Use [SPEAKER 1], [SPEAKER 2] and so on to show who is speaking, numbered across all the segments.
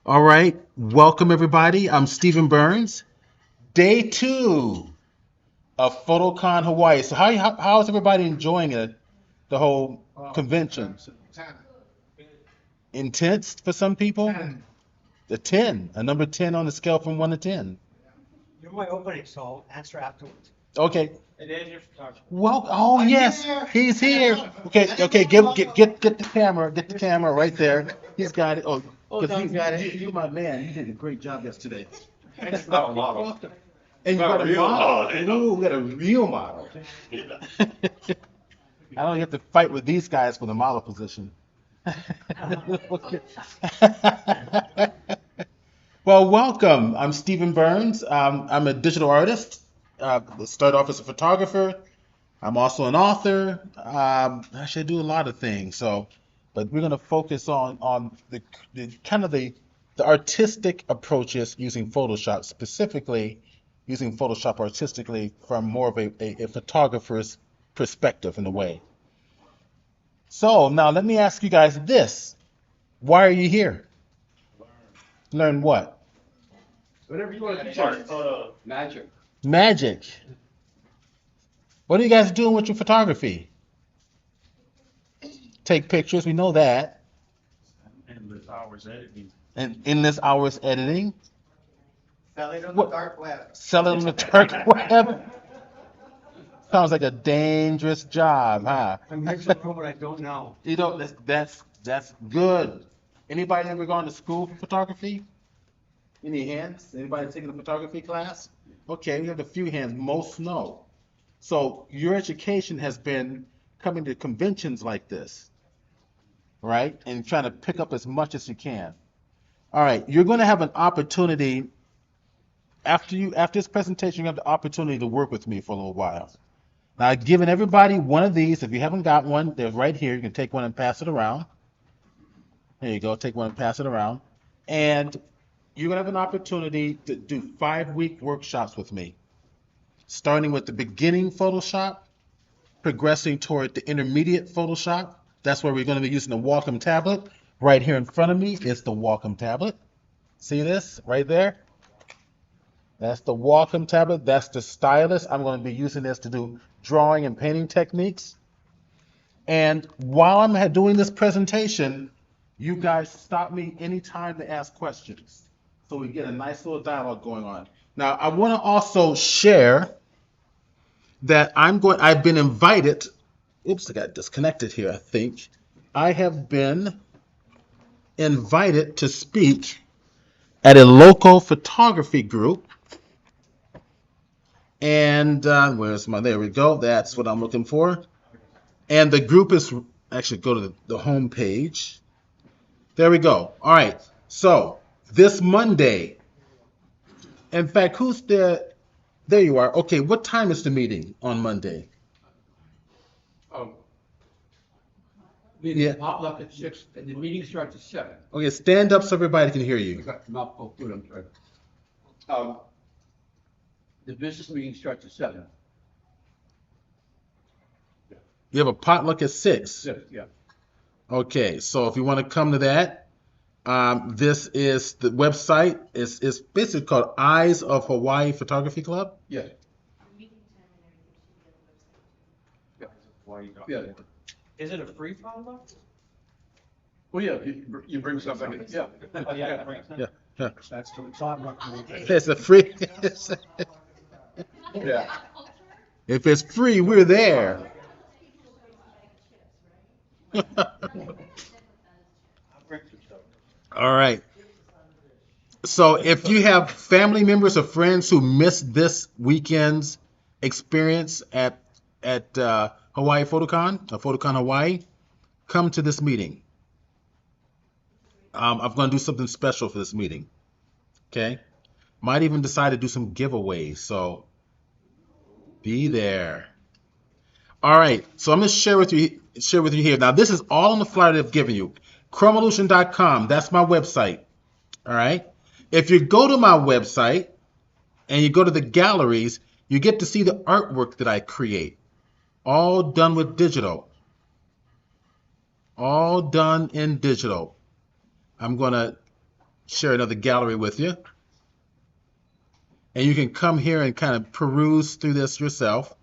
[SPEAKER 1] All right, welcome everybody. I'm Stephen Burns. Day two of PhotoCon Hawaii. So how is everybody enjoying it? The whole convention? Intense for some people. A 10, a number 10 on the scale from 1 to 10.
[SPEAKER 2] You're my opening, so I'll answer afterwards.
[SPEAKER 1] Okay.
[SPEAKER 2] And then your photographer.
[SPEAKER 1] Well, oh yes, he's here. Okay, get the camera, right there. He's got it. Oh, because you got it. You're my man. You did a great job yesterday.
[SPEAKER 3] It's not a model.
[SPEAKER 1] And you
[SPEAKER 3] Not
[SPEAKER 1] got
[SPEAKER 3] a
[SPEAKER 1] a
[SPEAKER 3] real
[SPEAKER 1] model.
[SPEAKER 3] model, you know.
[SPEAKER 1] Ooh, we got a real model. I don't have to fight with these guys for the model position. Well, welcome. I'm Stephen Burns. I'm a digital artist. Started off as a photographer. I'm also an author. Actually, I do a lot of things. But we're going to focus on the kind of the artistic approaches using Photoshop, specifically using Photoshop artistically from more of a photographer's perspective in a way. So now let me ask you guys this. Why are you here? Learn what?
[SPEAKER 3] Whatever you want to teach. Magic.
[SPEAKER 1] Magic. What are you guys doing with your photography? Take pictures, we know that.
[SPEAKER 3] Endless hours editing.
[SPEAKER 1] And endless hours editing.
[SPEAKER 2] Selling on the
[SPEAKER 1] What?
[SPEAKER 2] dark web.
[SPEAKER 1] Sell it on the dark web. Sounds like a dangerous job, huh?
[SPEAKER 2] I'm actually know what I don't know.
[SPEAKER 1] You know, that's good. Anybody ever gone to school for photography? Any hands? Anybody taking a photography class? Okay, we have a few hands. Most no. So your education has been coming to conventions like this, right? And trying to pick up as much as you can. All right, you're going to have an opportunity after this presentation. You have the opportunity to work with me for a little while. Now, I've given everybody one of these. If you haven't got one, they're right here. You can take one and pass it around. There you go. Take one and pass it around. And you're going to have an opportunity to do 5-week workshops with me, starting with the beginning Photoshop, progressing toward the intermediate Photoshop. That's where we're going to be using the Wacom tablet. Right here in front of me is the Wacom tablet. See this right there? That's the Wacom tablet. That's the stylus. I'm going to be using this to do drawing and painting techniques. And while I'm doing this presentation, you guys stop me anytime to ask questions, so we get a nice little dialogue going on. Now, I want to also share that I've been invited. Oops, I got disconnected here, I think. I have been invited to speak at a local photography group. And there we go. That's what I'm looking for. And the group is, actually go to the home page. There we go. All right. So this Monday, in fact, who's there? There you are. Okay. What time is the meeting on Monday?
[SPEAKER 4] Meeting
[SPEAKER 1] Yeah.
[SPEAKER 4] potluck at 6, and the meeting starts at 7.
[SPEAKER 1] Okay. Stand up so everybody can hear
[SPEAKER 4] We
[SPEAKER 1] you.
[SPEAKER 4] got mouthful food, I'm sorry.
[SPEAKER 3] Um,
[SPEAKER 4] The business meeting starts at 7.
[SPEAKER 1] You have a potluck at 6.
[SPEAKER 4] 6, yeah.
[SPEAKER 1] Okay. So if you want to come to that, this is the website. It's basically called Eyes of Hawaii Photography Club.
[SPEAKER 4] Yes. Yeah.
[SPEAKER 2] Is it a free follow?
[SPEAKER 4] Well, yeah, you bring something, yeah.
[SPEAKER 2] Yeah.
[SPEAKER 1] Yeah. Yeah.
[SPEAKER 2] That's the thought.
[SPEAKER 1] It's a free.
[SPEAKER 4] Yeah.
[SPEAKER 1] If it's free, we're there. All right. So if you have family members or friends who missed this weekend's experience at Hawaii PhotoCon, PhotoCon Hawaii, come to this meeting. I'm going to do something special for this meeting. Okay. Might even decide to do some giveaways. So be there. All right. So I'm going to share with you here. Now, this is all on the flyer that I've given you. Chromolution.com. That's my website. All right. If you go to my website and you go to the galleries, you get to see the artwork that I create. All done with digital. All done in digital. I'm going to share another gallery with you. And you can come here and kind of peruse through this yourself.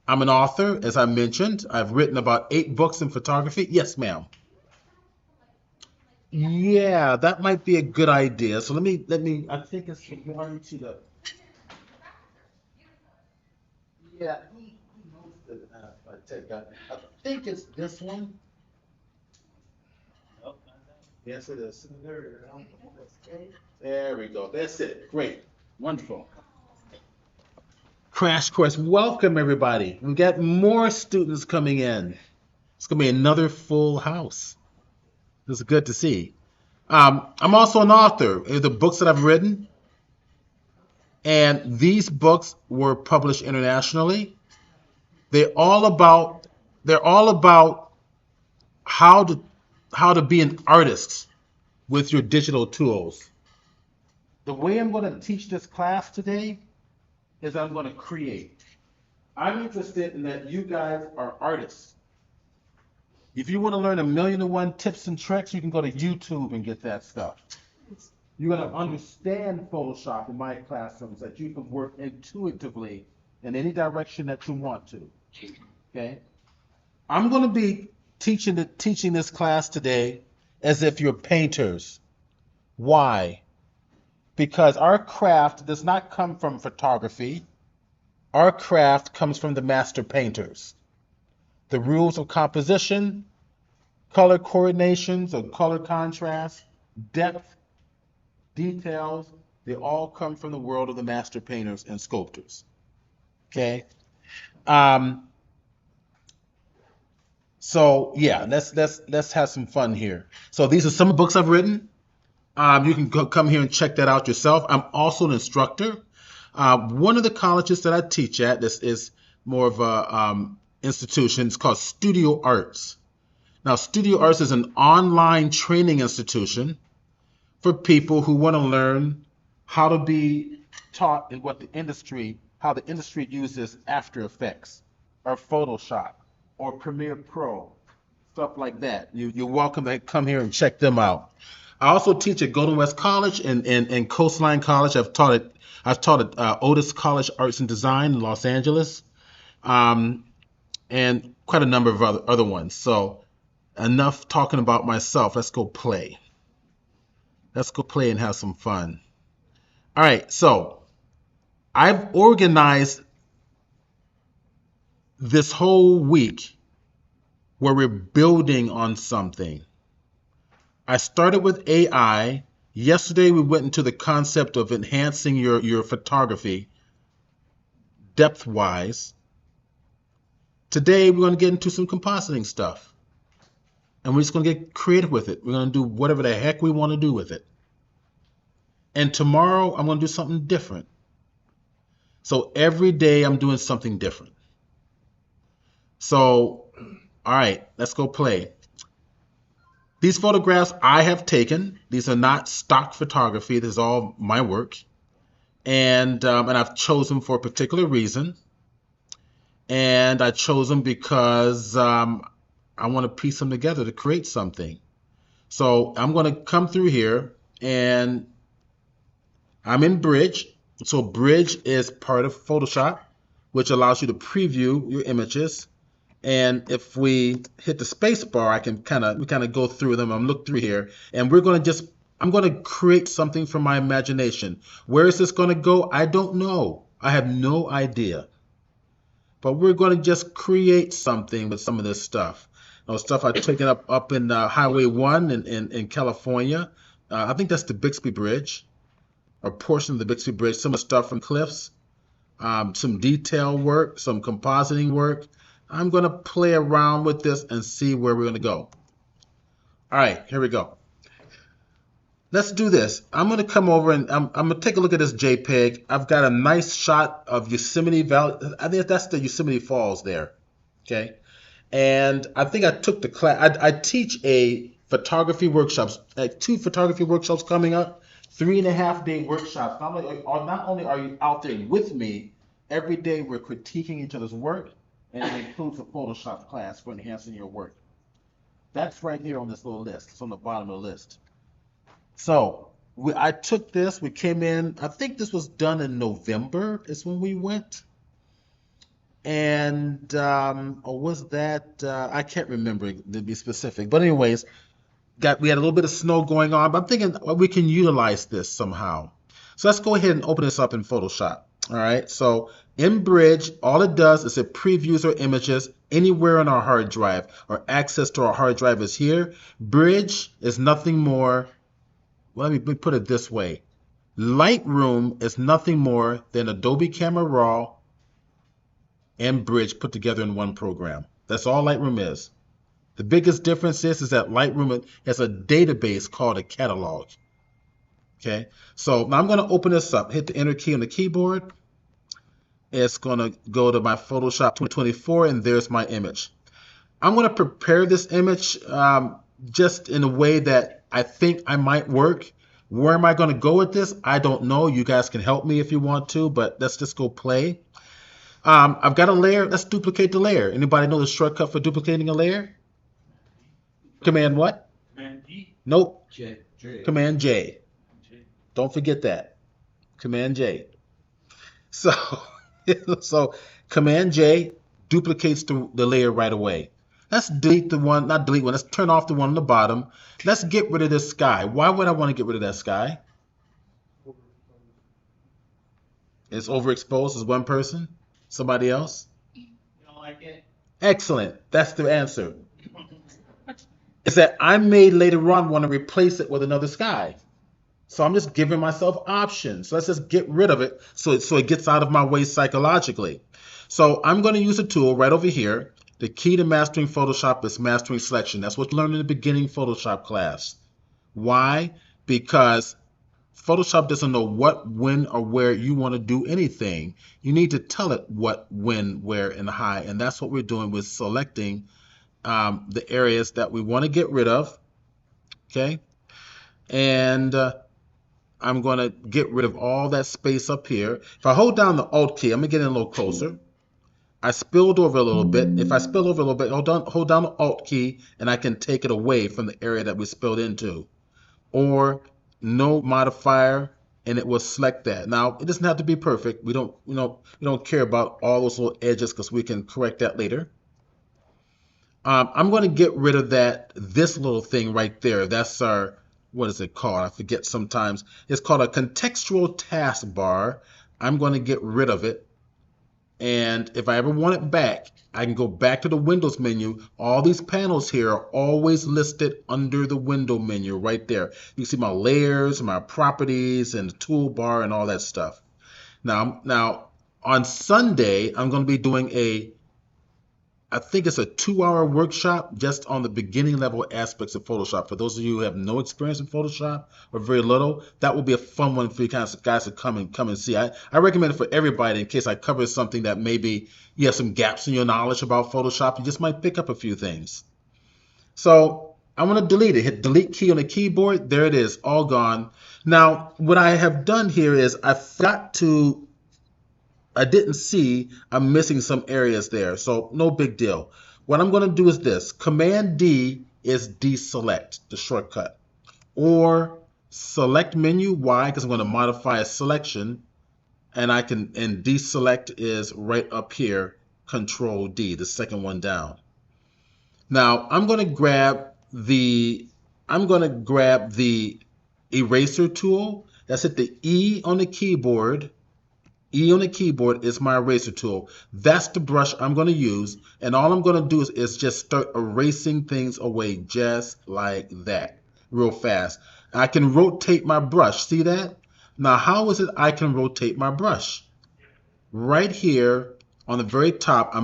[SPEAKER 1] I'm an author, as I mentioned. I've written about 8 books in photography. Yes, ma'am. Yeah, that might be a good idea. So let me, I think it's going to the, yeah, who knows I think it's this one. Yes, it is. There we go. That's it. Great. Wonderful. Crash course. Welcome, everybody. We've got more students coming in. It's going to be another full house. It's good to see. I'm also an author. The books that I've written, and these books were published internationally. They're all about how to be an artist with your digital tools. The way I'm going to teach this class today is I'm going to create. I'm interested in that you guys are artists. If you want to learn 1,000,001 tips and tricks, you can go to YouTube and get that stuff. You're going to understand Photoshop in my classroom so that you can work intuitively in any direction that you want to. Okay? I'm going to be teaching this class today as if you're painters. Why? Because our craft does not come from photography. Our craft comes from the master painters. The rules of composition, color coordinations or color contrast, depth, details, they all come from the world of the master painters and sculptors. Okay? So yeah, let's have some fun here. So these are some books I've written. You can come here and check that out yourself. I'm also an instructor. One of the colleges that I teach at, this is more of a institution. It's called Studio Arts. Now, Studio Arts is an online training institution for people who want to learn how to be taught in how the industry uses After Effects or Photoshop or Premiere Pro, stuff like that. You're welcome to come here and check them out. I also teach at Golden West College and Coastline College. I've taught at Otis College Arts and Design in Los Angeles, and quite a number of other ones. So enough talking about myself. Let's go play. Let's go play and have some fun. All right, so I've organized this whole week where we're building on something. I started with AI. Yesterday we went into the concept of enhancing your photography depth-wise. Today we're going to get into some compositing stuff. And we're just going to get creative with it. We're going to do whatever the heck we want to do with it. And tomorrow I'm going to do something different. So every day I'm doing something different. So, all right, let's go play. These photographs I have taken. These are not stock photography. This is all my work. And I've chosen for a particular reason. And I chose them because I want to piece them together to create something. So I'm going to come through here, and I'm in Bridge. So Bridge is part of Photoshop, which allows you to preview your images. And if we hit the space bar, we kind of go through them and look through here. And I'm going to create something from my imagination. Where is this going to go? I don't know. I have no idea. But we're going to just create something with some of this stuff. Stuff I've taken up in Highway 1 in California. I think that's the Bixby Bridge, or portion of the Bixby Bridge. Some of the stuff from Cliffs, some detail work, some compositing work. I'm going to play around with this and see where we're going to go. All right, here we go. Let's do this. I'm going to come over and I'm going to take a look at this JPEG. I've got a nice shot of Yosemite Valley. I think that's the Yosemite Falls there. Okay. And I think I took the class. I teach a photography workshops, like 2 photography workshops coming up, 3.5-day workshops. Not only are you out there with me, every day we're critiquing each other's work, and it includes a Photoshop class for enhancing your work. That's right here on this little list. It's on the bottom of the list. So I took this, we came in, I think this was done in November is when we went. And, or was that, I can't remember to be specific. But anyways, we had a little bit of snow going on, but I'm thinking we can utilize this somehow. So let's go ahead and open this up in Photoshop. All right, so in Bridge, all it does is it previews our images anywhere on our hard drive, or access to our hard drive is here. Bridge is nothing more, well, let me put it this way. Lightroom is nothing more than Adobe Camera Raw and Bridge put together in one program. That's all Lightroom is. The biggest difference is that Lightroom has a database called a catalog. Okay, so now I'm going to open this up, hit the enter key on the keyboard. It's going to go to my Photoshop 2024, and there's my image. I'm going to prepare this image just in a way that I think I might work. Where am I going to go with this? I don't know. You guys can help me if you want to, but let's just go play. I've got a layer. Let's duplicate the layer. Anybody know the shortcut for duplicating a layer? Command what?
[SPEAKER 2] Command D.
[SPEAKER 1] Nope.
[SPEAKER 2] J.
[SPEAKER 1] Command J. Don't forget that. Command J. So, so Command J duplicates the layer right away. Let's delete the one, not delete one, let's turn off the one on the bottom. Let's get rid of this sky. Why would I want to get rid of that sky? It's overexposed as one person? Somebody else?
[SPEAKER 2] You don't like it?
[SPEAKER 1] Excellent. That's the answer. Is that I may later on want to replace it with another sky. So I'm just giving myself options. Let's just get rid of it so it gets out of my way psychologically. So I'm going to use a tool right over here. The key to mastering Photoshop is mastering selection. That's what you learned in the beginning Photoshop class. Why? Because Photoshop doesn't know what, when, or where you want to do anything. You need to tell it what, when, where, and how. And that's what we're doing with selecting the areas that we want to get rid of. Okay? And I'm going to get rid of all that space up here. If I hold down the Alt key, I'm going to get in a little closer. I spilled over a little bit. If I spill over a little bit, hold down the Alt key, and I can take it away from the area that we spilled into. Or no modifier, and it will select that. Now, it doesn't have to be perfect. We don't care about all those little edges because we can correct that later. I'm going to get rid of this little thing right there. That's our, what is it called? I forget sometimes. It's called a contextual taskbar. I'm going to get rid of it. And if I ever want it back, I can go back to the Windows menu. All these panels here are always listed under the window menu right there. You can see my layers, my properties, and the toolbar and all that stuff. Now on Sunday, I'm going to be doing I think it's a 2-hour workshop just on the beginning level aspects of Photoshop. For those of you who have no experience in Photoshop or very little, that will be a fun one for you guys to come and see. I recommend it for everybody in case I cover something that maybe you have some gaps in your knowledge about Photoshop. You just might pick up a few things. So I want to delete it. Hit delete key on the keyboard. There it is, all gone. Now, what I have done here is I didn't see, I'm missing some areas there, so no big deal. What I'm going to do is this. Command D is deselect, the shortcut. Or select menu, why? Because I'm going to modify a selection, and deselect is right up here, Control D, the second one down. Now, I'm going to grab the eraser tool. That's at the E on the keyboard. E on the keyboard is my eraser tool. That's the brush I'm going to use, and all I'm going to do is just start erasing things away just like that, real fast. I can rotate my brush. See that? Now, how is it I can rotate my brush? Right here on the very top, I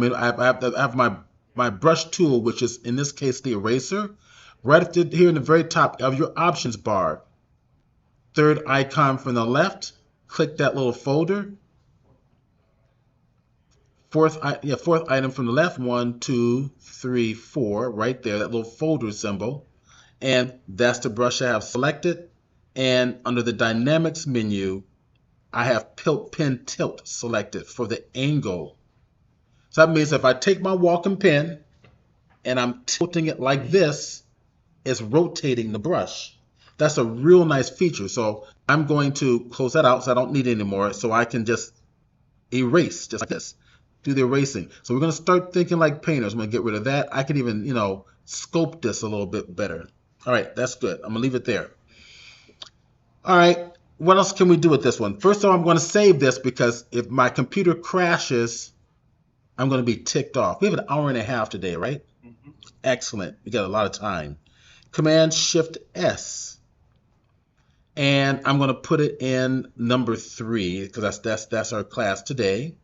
[SPEAKER 1] have my brush tool, which is in this case the eraser. Right here in the very top of your options bar, third icon from the left, click that little folder. Fourth item from the left, 1, 2, 3, 4, right there, that little folder symbol. And that's the brush I have selected. And under the dynamics menu, I have pen tilt selected for the angle. So that means if I take my walking pen and I'm tilting it like this, it's rotating the brush. That's a real nice feature. So I'm going to close that out so I don't need it anymore. So I can just erase just like this. Do the erasing. So we're going to start thinking like painters. I'm going to get rid of that. I can even, scope this a little bit better. All right, that's good. I'm going to leave it there. All right, what else can we do with this one? First of all, I'm going to save this because if my computer crashes, I'm going to be ticked off. We have an hour and a half today, right?
[SPEAKER 2] Mm-hmm.
[SPEAKER 1] Excellent. We got a lot of time. Command-Shift-S. And I'm going to put it in number 3 because that's our class today.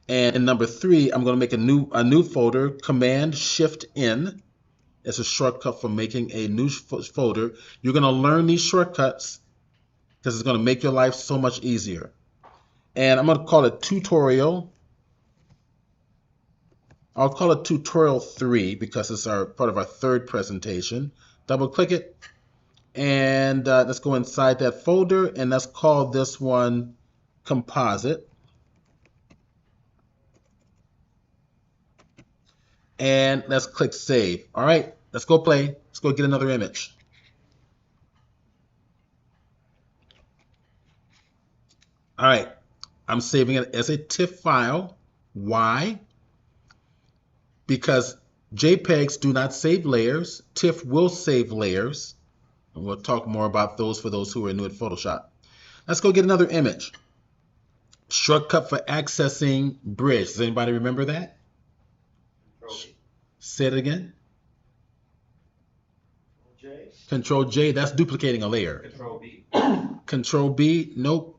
[SPEAKER 1] And in number 3, I'm going to make a new folder, Command-Shift-N. It's a shortcut for making a new folder. You're going to learn these shortcuts because it's going to make your life so much easier. And I'm going to call it tutorial. I'll call it tutorial 3 because it's part of our third presentation. Double click it. And let's go inside that folder and let's call this one composite. And let's click save. All right, let's go play. Let's go get another image. All right, I'm saving it as a TIFF file. Why? Because JPEGs do not save layers. TIFF will save layers. And we'll talk more about those for those who are new at Photoshop. Let's go get another image. Shortcut for accessing bridge. Does anybody remember that? Say it again.
[SPEAKER 2] J.
[SPEAKER 1] Control J, that's duplicating a layer.
[SPEAKER 2] Control B.
[SPEAKER 1] Control B, nope.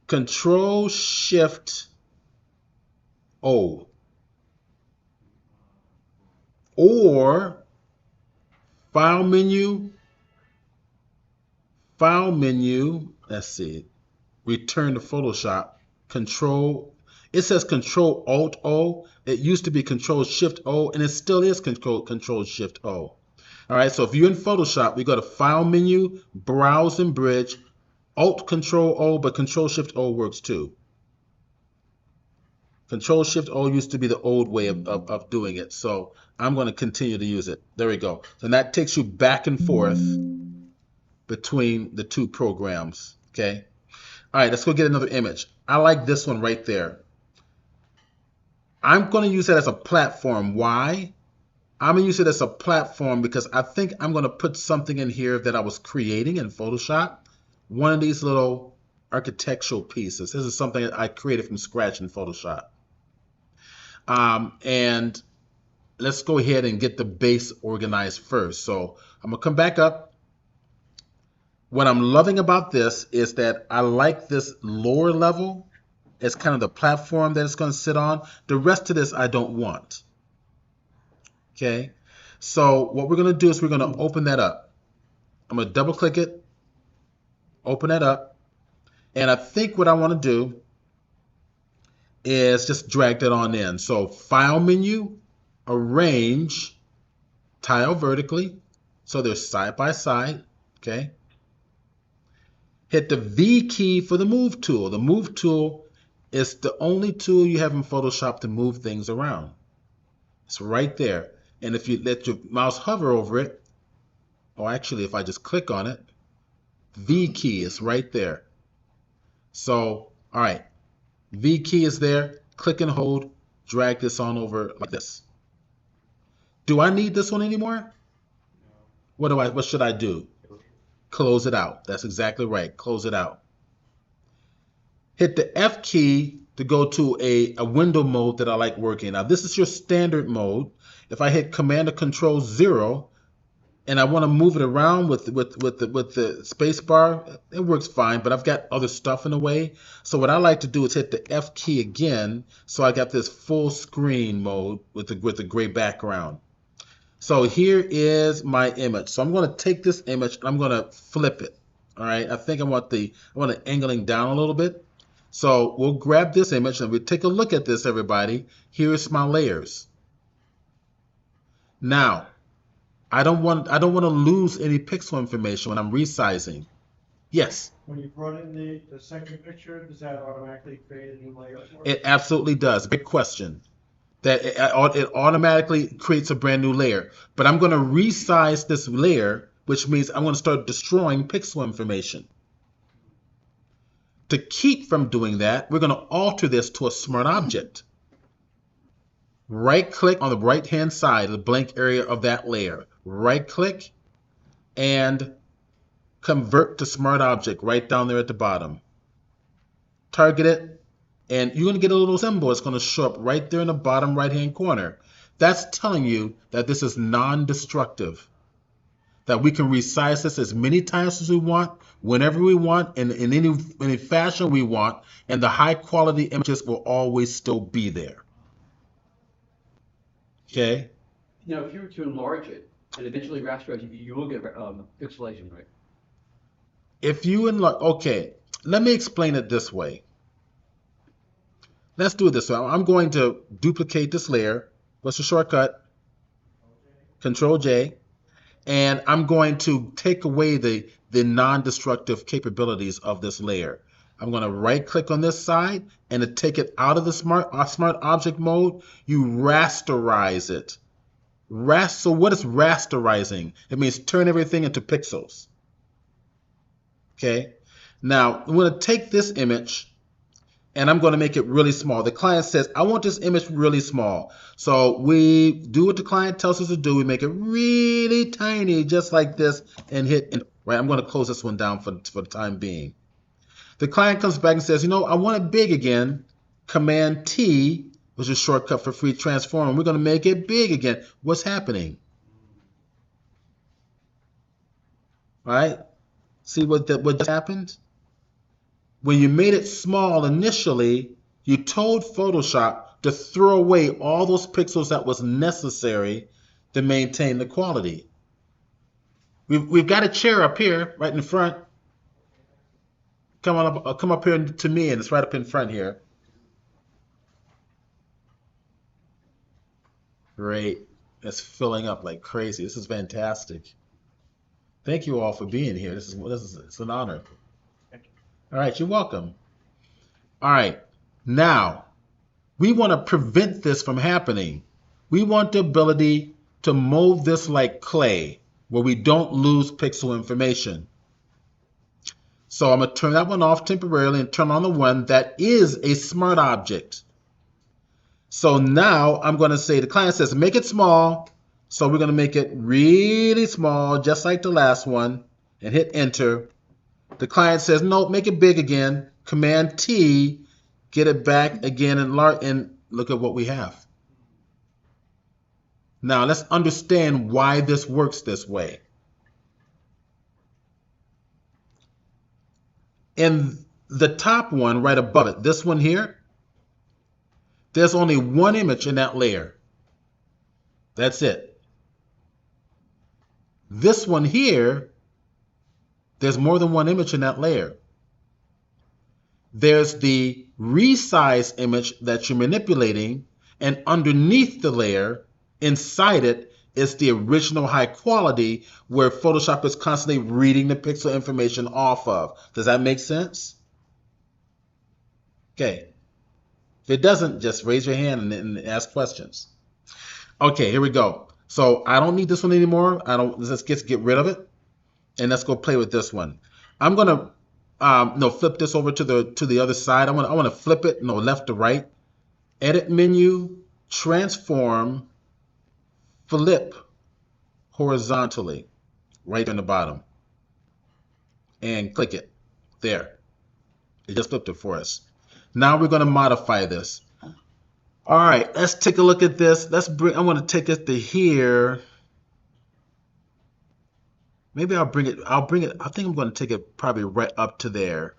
[SPEAKER 1] Control Shift O. Or File menu, let's see, return to Photoshop, it says Control Alt O. It used to be Control Shift O, and it still is Control Shift O. All right, so if you're in Photoshop, we go to File menu, Browse and Bridge, Alt Control O, but Control Shift O works too. Control Shift O used to be the old way of doing it, so I'm going to continue to use it. There we go. And that takes you back and forth between the two programs. Okay. All right, let's go get another image. I like this one right there. I'm going to use that as a platform. Why? I'm going to use it as a platform because I think I'm going to put something in here that I was creating in Photoshop. One of these little architectural pieces. This is something that I created from scratch in Photoshop. And let's go ahead and get the base organized first. So I'm going to come back up. What I'm loving about this is that I like this lower level. It's kind of the platform that it's going to sit on. The rest of this I don't want. Okay. So what we're going to do is we're going to open that up. I'm going to double click it, open that up. And I think what I want to do is just drag that on in. So File menu, Arrange, Tile vertically. So they're side by side. Okay. Hit the V key for the Move tool. The Move tool is the only tool you have in Photoshop to move things around. It's right there. And if you let your mouse hover over it, or actually if I just click on it, V key is right there. So, all right. V key is there. Click and hold. Drag this on over like this. Do I need this one anymore? What should I do? Close it out. That's exactly right. Close it out. Hit the F key to go to a window mode that I like working. Now this is your standard mode. If I hit Command or Control 0 and I want to move it around with the space bar, it works fine, but I've got other stuff in the way. So what I like to do is hit the F key again, so I got this full screen mode with the gray background. So here is my image. So I'm going to take this image and I'm going to flip it. All right. I think I want it angling down a little bit. So we'll grab this image and we'll take a look at this, everybody. Here's my layers. Now, I don't want to lose any pixel information when I'm resizing. Yes.
[SPEAKER 2] When you brought in the second picture, does that automatically create a new layer?
[SPEAKER 1] It absolutely does. Big question. That it automatically creates a brand new layer. But I'm going to resize this layer which means I'm going to start destroying pixel information. To keep from doing that, we're going to alter this to a smart object. Right-click on the right-hand side of the blank area of that layer. Right-click and convert to smart object right down there at the bottom. Target it, and you're going to get a little symbol. It's going to show up right there in the bottom right-hand corner. That's telling you that this is non-destructive, that we can resize this as many times as we want, whenever we want, and in any fashion we want, and the high-quality images will always still be there. Okay?
[SPEAKER 3] Now, if you were to enlarge it and eventually rasterize it, you will get pixelation, right?
[SPEAKER 1] If you enlarge, okay, let me explain it this way. Let's do it this way. I'm going to duplicate this layer. What's the shortcut? Control J. And I'm going to take away the non-destructive capabilities of this layer. I'm going to right-click on this side, and to take it out of the smart object mode, you rasterize it. So what is rasterizing? It means turn everything into pixels. Okay. Now I'm going to take this image and I'm going to make it really small. The client says, I want this image really small. So we do what the client tells us to do. We make it really tiny, just like this, and hit enter. Right. I'm going to close this one down for the time being. The client comes back and says, I want it big again. Command T, which is a shortcut for free transform. We're going to make it big again. What's happening? All right. See what just happened? When you made it small initially, you told Photoshop to throw away all those pixels that was necessary to maintain the quality. We've got a chair up here, right in front. Come up here to me, and it's right up in front here. Great. It's filling up like crazy. This is fantastic. Thank you all for being here. It's an honor. All right, you're welcome. All right, now we want to prevent this from happening. We want the ability to mold this like clay, where we don't lose pixel information. So I'm going to turn that one off temporarily and turn on the one that is a smart object. So now I'm going to say, the client says, make it small. So we're going to make it really small, just like the last one, and hit enter. The client says, no, make it big again. Command T, get it back again, and look at what we have. Now let's understand why this works this way. In the top one, right above it, this one here, there's only one image in that layer. That's it. This one here, there's more than one image in that layer. There's the resize image that you're manipulating, and underneath the layer, inside it, is the original high quality where Photoshop is constantly reading the pixel information off of. Does that make sense? Okay. If it doesn't, just raise your hand and ask questions. Okay, here we go. So I don't need this one anymore. Let's get rid of it. And let's go play with this one. I'm gonna flip this over to the other side. I want to flip it left to right. Edit menu, transform, flip horizontally, right in the bottom, and click it. There. It just flipped it for us. Now we're going to modify this. All right, let's take a look at this. I'm going to take it to here. Maybe I'll bring it. I think I'm going to take it probably right up to there.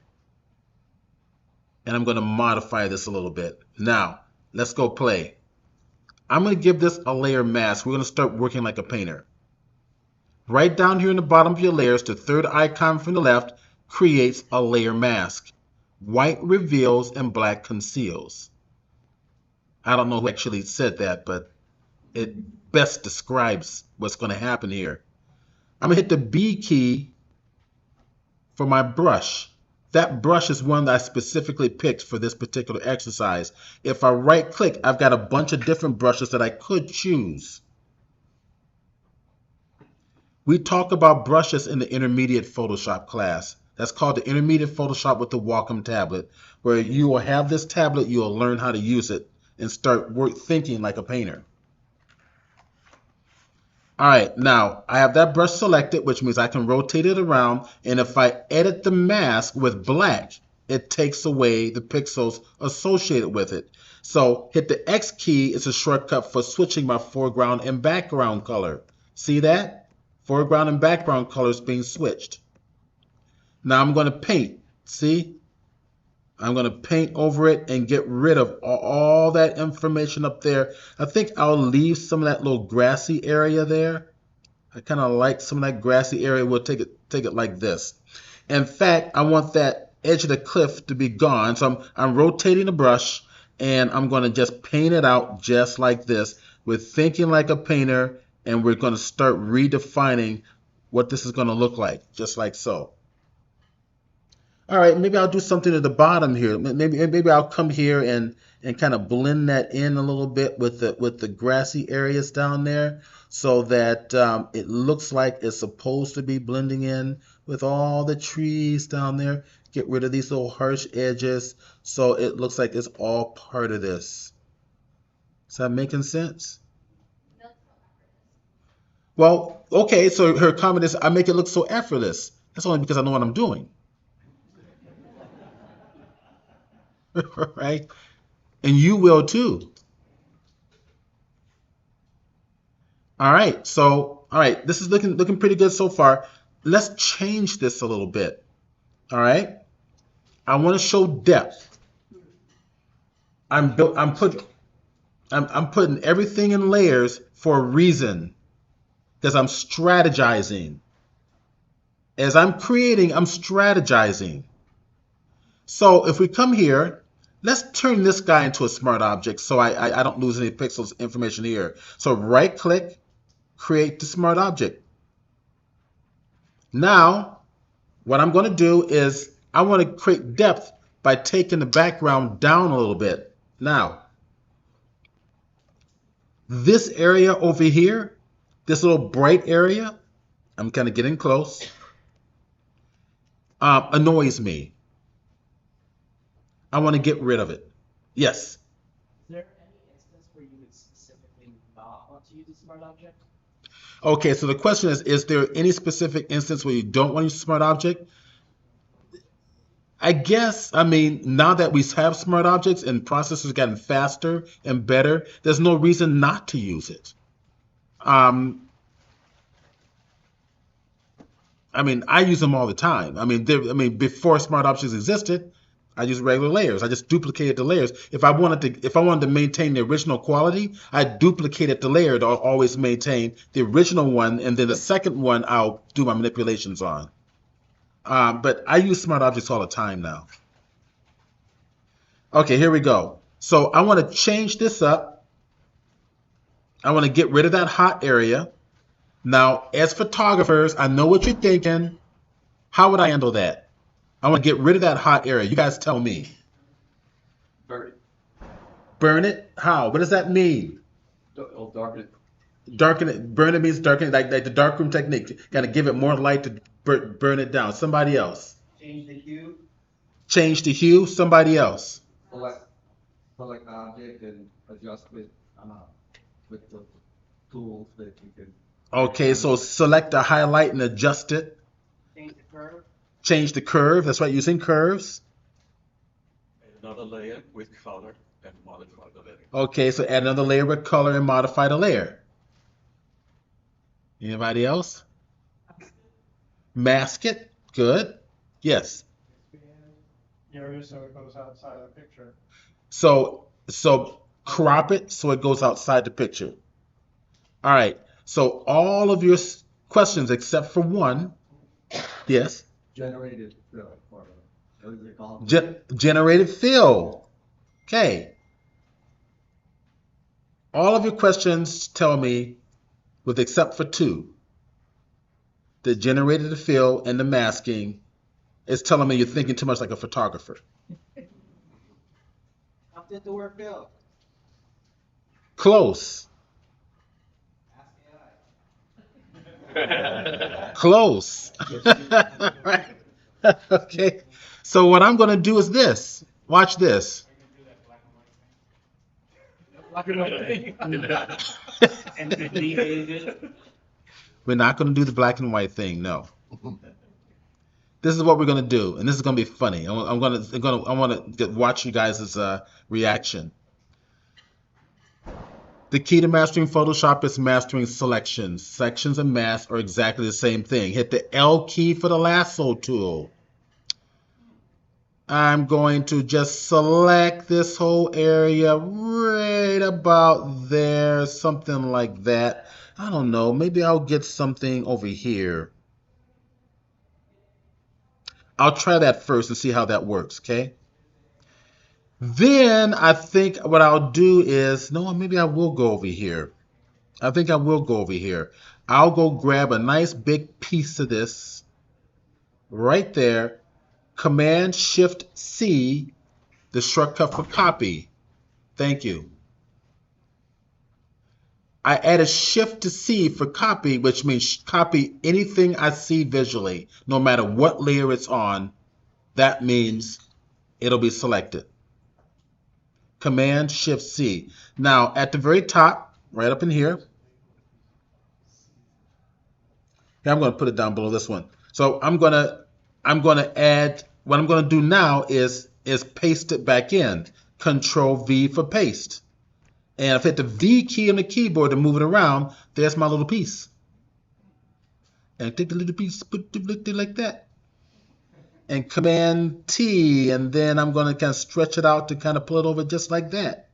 [SPEAKER 1] And I'm going to modify this a little bit. Now, let's go play. I'm going to give this a layer mask. We're going to start working like a painter. Right down here in the bottom of your layers, the third icon from the left creates a layer mask. White reveals and black conceals. I don't know who actually said that, but it best describes what's going to happen here. I'm going to hit the B key for my brush. That brush is one that I specifically picked for this particular exercise. If I right click, I've got a bunch of different brushes that I could choose. We talk about brushes in the intermediate Photoshop class. That's called the intermediate Photoshop with the Wacom tablet, where you will have this tablet, you will learn how to use it and start thinking like a painter. All right, now I have that brush selected, which means I can rotate it around, and if I edit the mask with black, it takes away the pixels associated with it. So hit the X key, it's a shortcut for switching my foreground and background color. See that? Foreground and background colors being switched. Now I'm going to paint. See? I'm going to paint over it and get rid of all that information up there. I think I'll leave some of that little grassy area there. I kind of like some of that grassy area. We'll take it like this. In fact, I want that edge of the cliff to be gone. So I'm rotating the brush and I'm going to just paint it out just like this. We're thinking like a painter and we're going to start redefining what this is going to look like, just like so. All right, maybe I'll do something at the bottom here. Maybe I'll come here and kind of blend that in a little bit with the grassy areas down there, so that it looks like it's supposed to be blending in with all the trees down there. Get rid of these little harsh edges, so it looks like it's all part of this. Is that making sense? Well, okay. So her comment is, I make it look so effortless. That's only because I know what I'm doing. Right? And you will too. All right. So, all right, this is looking pretty good so far. Let's change this a little bit. All right. I want to show depth. I'm putting everything in layers for a reason, because I'm strategizing. As I'm creating, I'm strategizing. So if we come here, let's turn this guy into a smart object so I don't lose any pixels information here. So right click, create the smart object. Now, what I'm going to do is I want to create depth by taking the background down a little bit. Now, this area over here, this little bright area, I'm kind of getting close, annoys me. I want to get rid of it. Yes?
[SPEAKER 5] Is there any instance where you would specifically not want to use a smart object?
[SPEAKER 1] Okay, so the question is there any specific instance where you don't want to use a smart object? I guess, I mean, now that we have smart objects and processors gotten faster and better, there's no reason not to use it. I mean, I use them all the time. I mean, before smart objects existed, I used regular layers. I just duplicated the layers. If I wanted to maintain the original quality, I duplicated the layer to always maintain the original one, and then the second one I'll do my manipulations on. But I use smart objects all the time now. Okay, here we go. So I want to change this up. I want to get rid of that hot area. Now, as photographers, I know what you're thinking. How would I handle that? I want to get rid of that hot area. You guys tell me.
[SPEAKER 3] Burn it.
[SPEAKER 1] Burn it? How? What does that mean?
[SPEAKER 3] It'll darken it.
[SPEAKER 1] Darken it. Burn it means darken it, like the darkroom technique. Got to give it more light to burn it down. Somebody else.
[SPEAKER 5] Change the hue.
[SPEAKER 1] Change the hue. Somebody else.
[SPEAKER 6] Select object and adjust with the tools that you can.
[SPEAKER 1] Okay, so select the highlight and adjust it.
[SPEAKER 5] Change the curve.
[SPEAKER 1] Change the curve. That's right, using curves.
[SPEAKER 4] Another layer with color and modify the layer.
[SPEAKER 1] Okay, so add another layer with color and modify the layer. Anybody else? Mask it. Good. Yes.
[SPEAKER 2] The area so it goes outside of the picture.
[SPEAKER 1] So crop it so it goes outside the picture. All right. So all of your questions except for one. Yes.
[SPEAKER 6] Generated fill. What is it called?
[SPEAKER 1] Generated fill. Okay. All of your questions tell me, with except for two, the generated fill and the masking, is telling me you're thinking too much like a photographer.
[SPEAKER 5] How did the work go?
[SPEAKER 1] Close.
[SPEAKER 5] Ask
[SPEAKER 1] Close. Right. Okay. So what I'm going to do is this. Watch this.
[SPEAKER 3] Black and white thing. And
[SPEAKER 1] We're not going to do the black and white thing. No. This is what we're going to do, and this is going to be funny. I want to watch you guys' reaction. The key to mastering Photoshop is mastering selections. Sections and masks are exactly the same thing. Hit the L key for the lasso tool. I'm going to just select this whole area right about there, something like that. I don't know, maybe I'll get something over here. I'll try that first and see how that works, okay? Then I think what I'll do is, no, maybe I will go over here. I think I will go over here. I'll go grab a nice big piece of this right there. Command Shift C, the shortcut for copy. Thank you. I added Shift to C for copy, which means copy anything I see visually, no matter what layer it's on. That means it'll be selected. Command Shift C. Now at the very top, right up in here, I'm going to put it down below this one. So I'm going to add, what I'm going to do now is paste it back in. Control V for paste. And if I hit the V key on the keyboard to move it around, there's my little piece. And take the little piece, put it like that. And Command T, and then I'm going to kind of stretch it out to kind of pull it over just like that.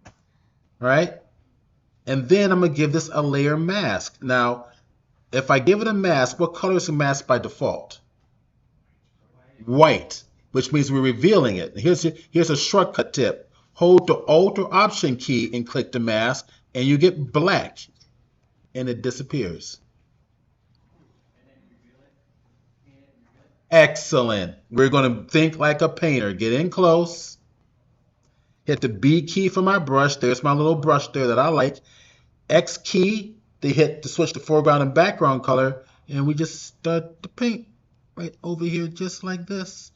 [SPEAKER 1] All right? And then I'm going to give this a layer mask. Now, if I give it a mask, what color is the mask by default? White, which means we're revealing it. Here's a shortcut tip. Hold the Alt or Option key and click the mask, and you get black, and it disappears. Excellent. We're going to think like a painter. Get in close. Hit the B key for my brush. There's my little brush there that I like. X key to switch the foreground and background color, and we just start to paint right over here just like this.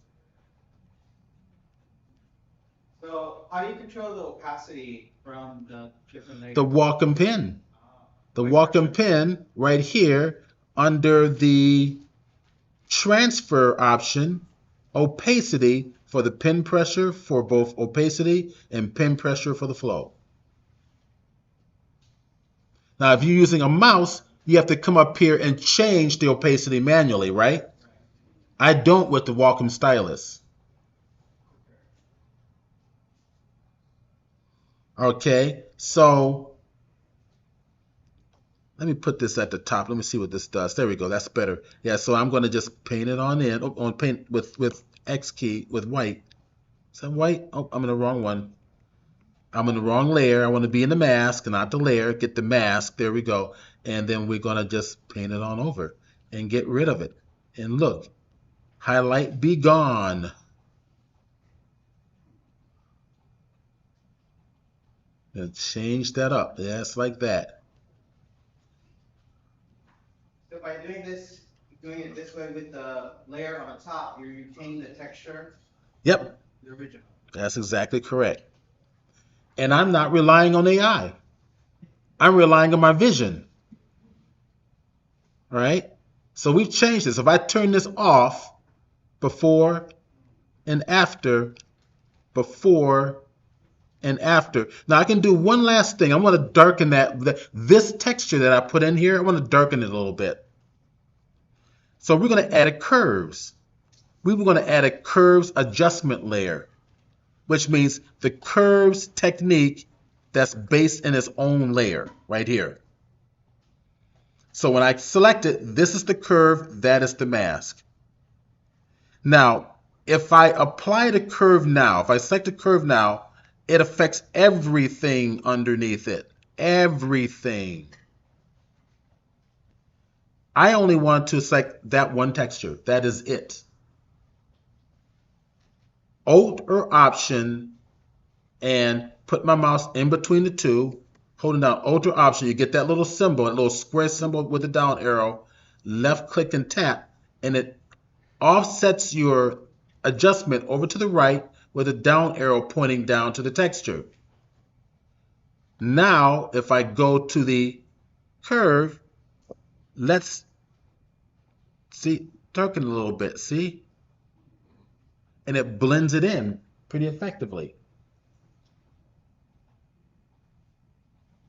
[SPEAKER 5] So how do you control the opacity from the different layers?
[SPEAKER 1] The Wacom pen. The Wacom pen right here under the transfer option, opacity for the pen pressure for both opacity and pen pressure for the flow. Now, if you're using a mouse, you have to come up here and change the opacity manually, right? I don't with the Wacom stylus. Okay, so let me put this at the top. Let me see what this does. There we go. That's better. Yeah, so I'm going to just paint it on in. Paint with X key with white. Is that white? Oh, I'm in the wrong one. I'm in the wrong layer. I want to be in the mask, not the layer. Get the mask. There we go. And then we're going to just paint it on over and get rid of it. And look, highlight be gone. And change that up. Yes, like that.
[SPEAKER 5] So by doing it this way with the layer on top, you're retaining the texture.
[SPEAKER 1] Yep.
[SPEAKER 5] The original.
[SPEAKER 1] That's exactly correct. And I'm not relying on AI. I'm relying on my vision. All right? So we've changed this. If I turn this off, before and after, before and after. Now I can do one last thing. I want to darken this texture that I put in here. I want to darken it a little bit. So we're going to add a curves. We were going to add a curves adjustment layer, which means the curves technique that's based in its own layer right here. So when I select it, this is the curve, that is the mask. Now, if I apply the curve now, if I select the curve now, it affects everything underneath it. Everything. I only want to select that one texture. That is it. Alt or Option and put my mouse in between the two. holding down Alt or Option, you get that little symbol, that little square symbol with the down arrow, left click and tap, and it offsets your adjustment over to the right with a down arrow pointing down to the texture. Now, if I go to the curve, let's see, darken a little bit, see? And it blends it in pretty effectively.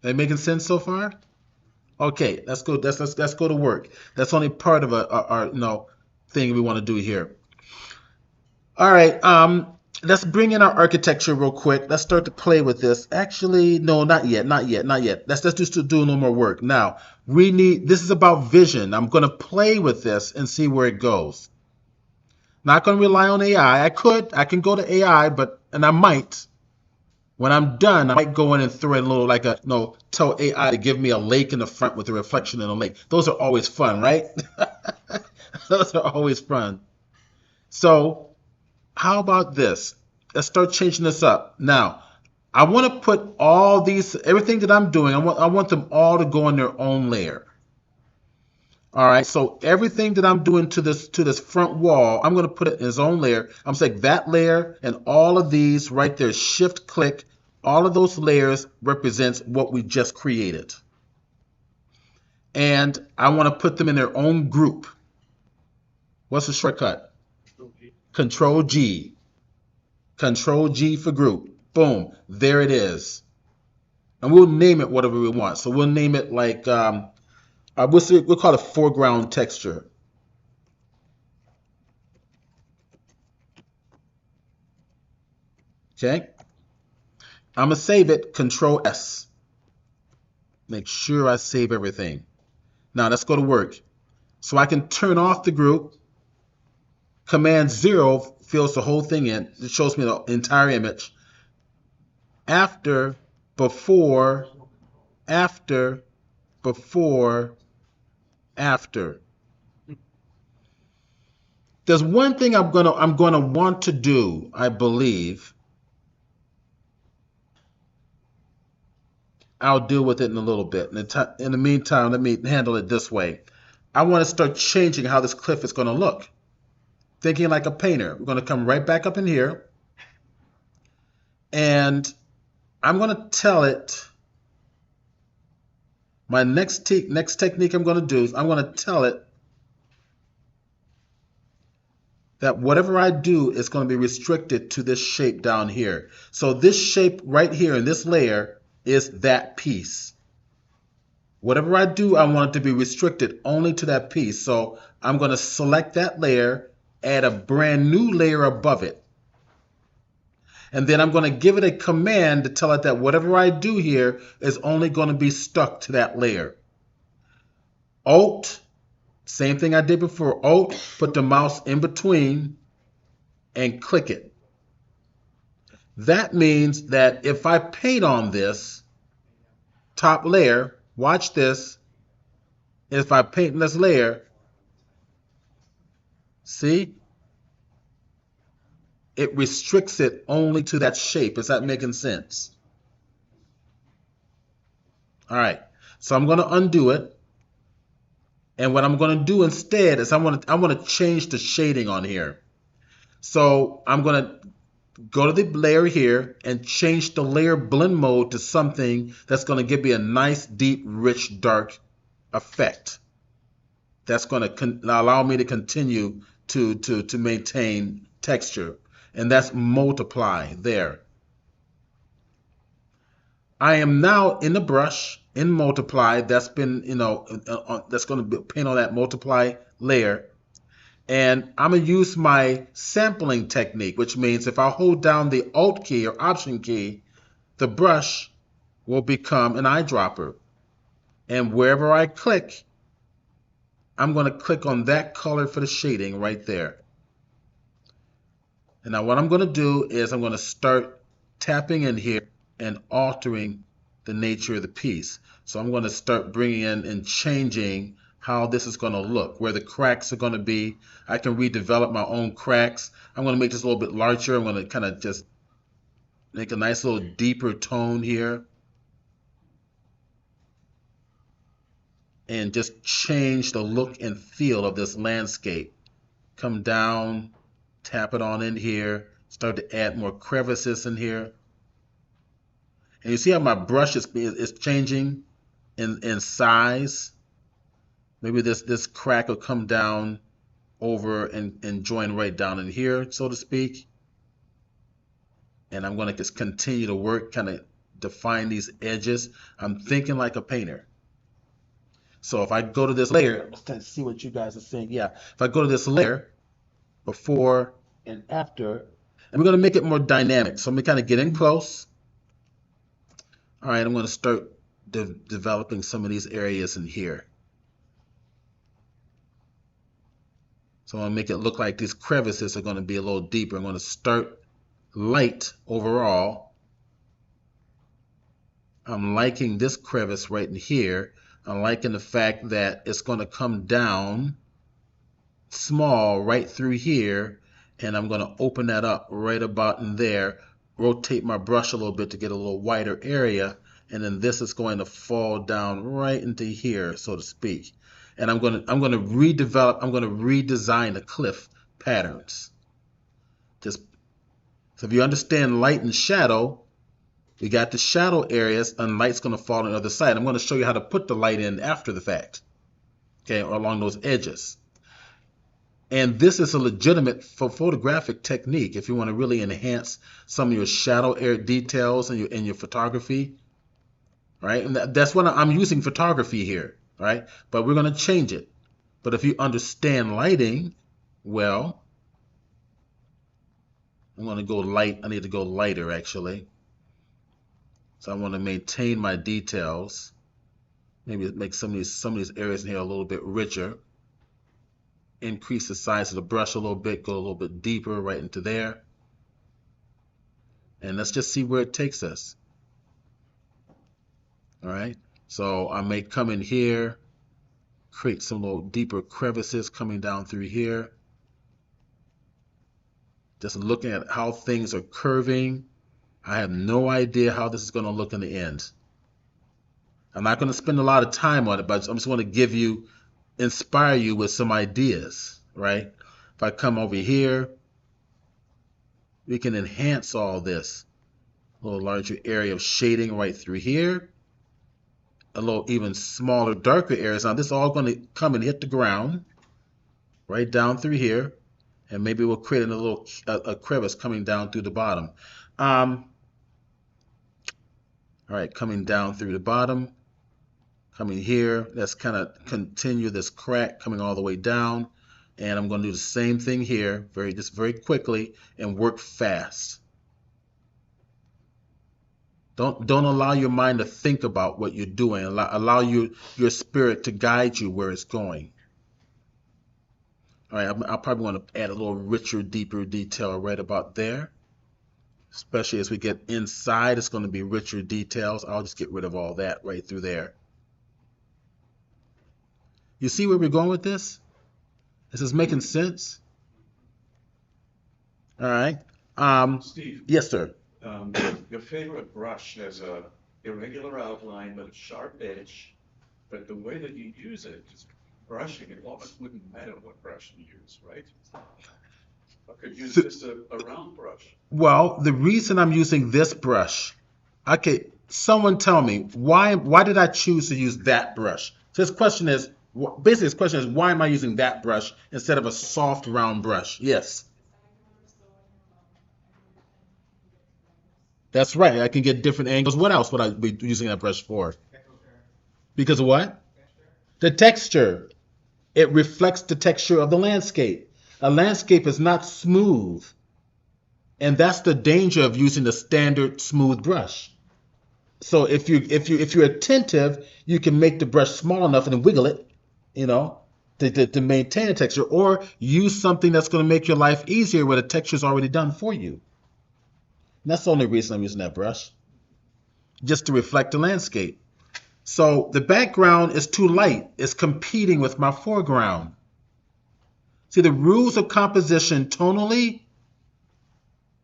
[SPEAKER 1] That making sense so far? Okay, let's go. Let's go to work. That's only part of our thing we want to do here. All right. Let's bring in our architecture real quick. Let's start to play with this. Actually, no, not yet. Let's just do a little more work. Now, this is about vision. I'm going to play with this and see where it goes. Not going to rely on AI. I can go to AI, and I might. When I'm done, I might go in and throw in a little, tell AI to give me a lake in the front with a reflection in a lake. Those are always fun, right? Those are always fun. So, how about this? Let's start changing this up. Now, I want to put everything that I'm doing, I want them all to go in their own layer. All right, so everything that I'm doing to this front wall, I'm going to put it in its own layer. I'm saying that layer and all of these right there, shift click, all of those layers represents what we just created. And I want to put them in their own group. What's the shortcut? Control G. Control G for group. Boom. There it is. And we'll name it whatever we want. So we'll name it like, we'll call it foreground texture. Okay. I'm going to save it. Control S. Make sure I save everything. Now let's go to work. So I can turn off the group. Command 0 fills the whole thing in. It shows me the entire image. After, before, after, before, after. There's one thing I'm gonna want to do, I believe. I'll deal with it in a little bit. In the meantime, let me handle it this way. I want to start changing how this cliff is going to look. Thinking like a painter. We're going to come right back up in here. And I'm going to tell it, my next technique I'm going to do is I'm going to tell it that whatever I do is going to be restricted to this shape down here. So this shape right here in this layer is that piece. Whatever I do, I want it to be restricted only to that piece. So I'm going to select that layer, add a brand new layer above it. And then I'm going to give it a command to tell it that whatever I do here is only going to be stuck to that layer. Alt, same thing I did before. Alt, put the mouse in between and click it. That means that if I paint on this top layer, watch this. If I paint this layer, see? It restricts it only to that shape. Is that making sense? All right. So I'm going to undo it. And what I'm going to do instead is I want to change the shading on here. So I'm going to go to the layer here and change the layer blend mode to something that's going to give me a nice, deep, rich, dark effect. That's going to allow me to continue to maintain texture. And that's multiply there. I am now in the brush in multiply. That's been, that's going to paint on that multiply layer. And I'm going to use my sampling technique, which means if I hold down the Alt key or Option key, the brush will become an eyedropper. And wherever I click, I'm going to click on that color for the shading right there. And now what I'm going to do is I'm going to start tapping in here and altering the nature of the piece. So I'm going to start bringing in and changing how this is going to look, where the cracks are going to be. I can redevelop my own cracks. I'm going to make this a little bit larger. I'm going to kind of just make a nice little deeper tone here. and just change the look and feel of this landscape. Come down, tap it on in here, start to add more crevices in here. And you see how my brush is changing in size? Maybe this crack will come down over and join right down in here, so to speak. And I'm going to just continue to work, kind of define these edges. I'm thinking like a painter. So if I go to this layer, let's see what you guys are seeing. Yeah, if I go to this layer, before and after, and we're going to make it more dynamic. So I'm going to kind of get in close. All right, I'm going to start developing some of these areas in here. So I'm going to make it look like these crevices are going to be a little deeper. I'm going to start light overall. I'm liking this crevice right in here. I'm liking the fact that it's going to come down small right through here, and I'm going to open that up right about in there, rotate my brush a little bit to get a little wider area, and then this is going to fall down right into here, so to speak. And I'm going to redesign the cliff patterns. So if you understand light and shadow, we got the shadow areas, and light's going to fall on the other side. I'm going to show you how to put the light in after the fact, okay, or along those edges. And this is a legitimate photographic technique if you want to really enhance some of your shadow area details in your photography, right? And that's what I'm using photography here, right? But we're going to change it. But if you understand lighting, well, I'm going to go light. I need to go lighter, actually. So I want to maintain my details. Maybe make some of these areas in here a little bit richer. Increase the size of the brush a little bit, go a little bit deeper right into there. And let's just see where it takes us. All right. So I may come in here, create some little deeper crevices coming down through here. Just looking at how things are curving. I have no idea how this is going to look in the end. I'm not going to spend a lot of time on it, but I'm just going to inspire you with some ideas, right? If I come over here, we can enhance all this. A little larger area of shading right through here. A little even smaller, darker areas. Now this is all going to come and hit the ground right down through here. And maybe we'll create a crevice coming down through the bottom. All right, coming down through the bottom. Coming here, let's kind of continue this crack coming all the way down. And I'm going to do the same thing here, just very quickly, and work fast. Don't allow your mind to think about what you're doing. Allow your spirit to guide you where it's going. All right, I'll probably want to add a little richer, deeper detail right about there. Especially as we get inside, it's going to be richer details. I'll just get rid of all that right through there. You see where we're going with this? This is making sense? All right.
[SPEAKER 4] Steve,
[SPEAKER 1] Yes, sir.
[SPEAKER 4] your favorite brush has a irregular outline but a sharp edge, but the way that you use it, just brushing it almost wouldn't matter what brush you use, right? I could use just a round brush.
[SPEAKER 1] Well, the reason I'm using this brush, okay, someone tell me, why did I choose to use that brush? So this question is, basically this question is, why am I using that brush instead of a soft round brush? Yes. That's right, I can get different angles. What else would I be using that brush for? Because of what? The texture. It reflects the texture of the landscape. A landscape is not smooth. And that's the danger of using the standard smooth brush. So if you're attentive, you can make the brush small enough and then wiggle it, to maintain the texture, or use something that's going to make your life easier where the texture is already done for you. And that's the only reason I'm using that brush, just to reflect the landscape. So the background is too light. It's competing with my foreground. See, the rules of composition tonally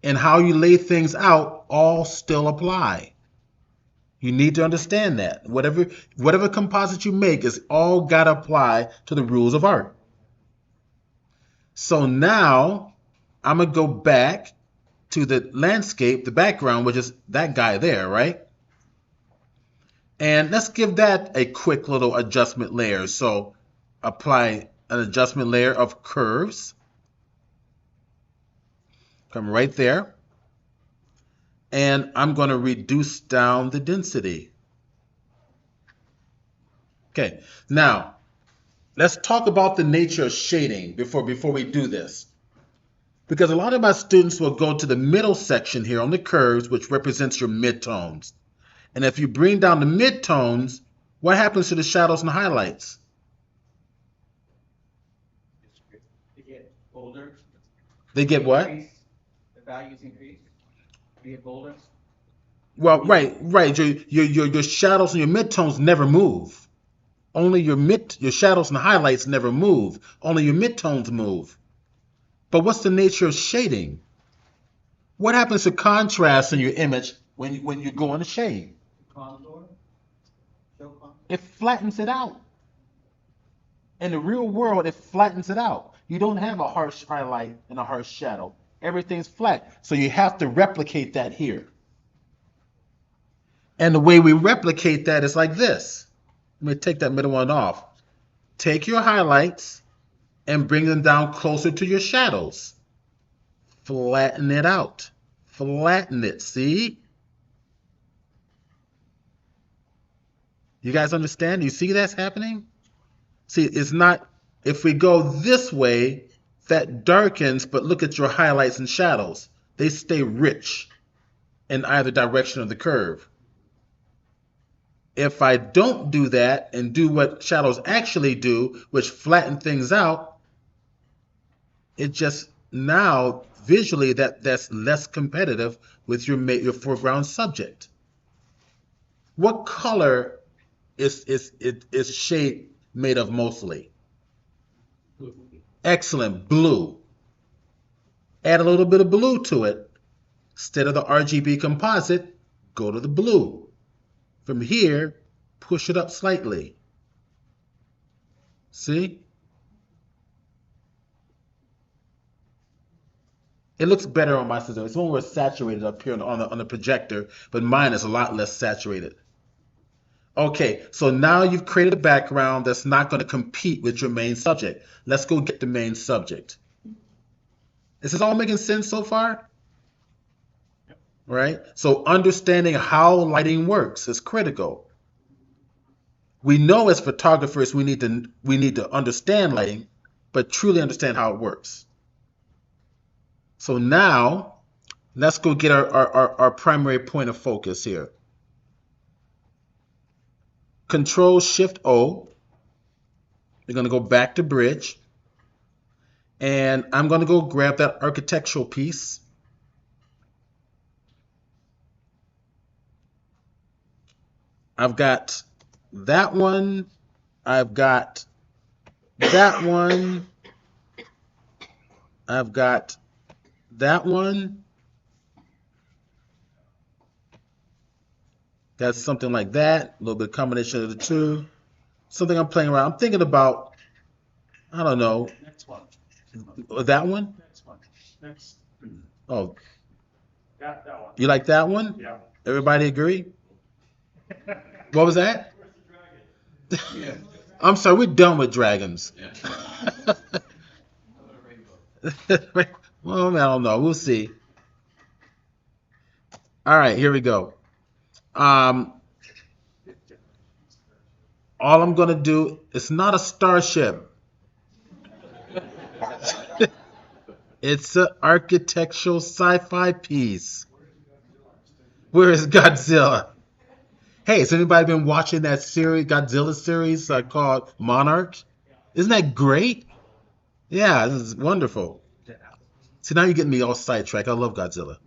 [SPEAKER 1] and how you lay things out all still apply. You need to understand that. Whatever composite you make is all got to apply to the rules of art. So now I'm going to go back to the landscape, the background, which is that guy there, right? And let's give that a quick little adjustment layer. So apply an adjustment layer of curves. Come right there. And I'm going to reduce down the density. Okay, now let's talk about the nature of shading before we do this. Because a lot of my students will go to the middle section here on the curves, which represents your midtones. And if you bring down the midtones, what happens to the shadows and highlights?
[SPEAKER 5] They get bolder.
[SPEAKER 1] They get what?
[SPEAKER 5] Increase. The values increase. They get bolder.
[SPEAKER 1] Well, right. Your shadows and your midtones never move. Only your shadows and highlights never move. Only your midtones move. But what's the nature of shading? What happens to contrast in your image when you go into shade?
[SPEAKER 5] Contour. Show contour.
[SPEAKER 1] It flattens it out. In the real world, it flattens it out. You don't have a harsh highlight and a harsh shadow. Everything's flat. So you have to replicate that here. And the way we replicate that is like this. Let me take that middle one off. Take your highlights and bring them down closer to your shadows. Flatten it out. Flatten it, see? You guys understand? You see that's happening? See, it's not, if we go this way, that darkens, but look at your highlights and shadows. They stay rich in either direction of the curve. If I don't do that and do what shadows actually do, which flatten things out, it just now visually that's less competitive with your foreground subject. What color is shade made of mostly? Excellent, blue. Add a little bit of blue to it. Instead of the RGB composite, go to the blue. From here, push it up slightly. See? It looks better on my system. It's more saturated up here on the projector, but mine is a lot less saturated. Okay, so now you've created a background that's not going to compete with your main subject. Let's go get the main subject. Is this all making sense so far? Right? So understanding how lighting works is critical. We know as photographers we need to understand lighting, but truly understand how it works. So now let's go get our primary point of focus here. Control Shift O. We're going to go back to bridge. And I'm going to go grab that architectural piece. I've got that one. I've got that one. I've got that one. That's something like that. A little bit of combination of the two. Something I'm playing around. I'm thinking about, I don't know.
[SPEAKER 2] Next one.
[SPEAKER 1] That one?
[SPEAKER 2] Next one. Next.
[SPEAKER 1] Oh,
[SPEAKER 2] Got that one.
[SPEAKER 1] you like that one?
[SPEAKER 2] Yeah.
[SPEAKER 1] Everybody agree? What was that?
[SPEAKER 2] Where's the dragon?
[SPEAKER 4] Yeah.
[SPEAKER 1] I'm sorry, we're done with dragons. Well, I don't know. We'll see. All right, here we go. All I'm going to do, it's not a starship. It's an architectural sci-fi piece. Where is Godzilla? Hey, has anybody been watching that series, Godzilla series called Monarch? Isn't that great? Yeah, this is wonderful. See, now you're getting me all sidetracked. I love Godzilla.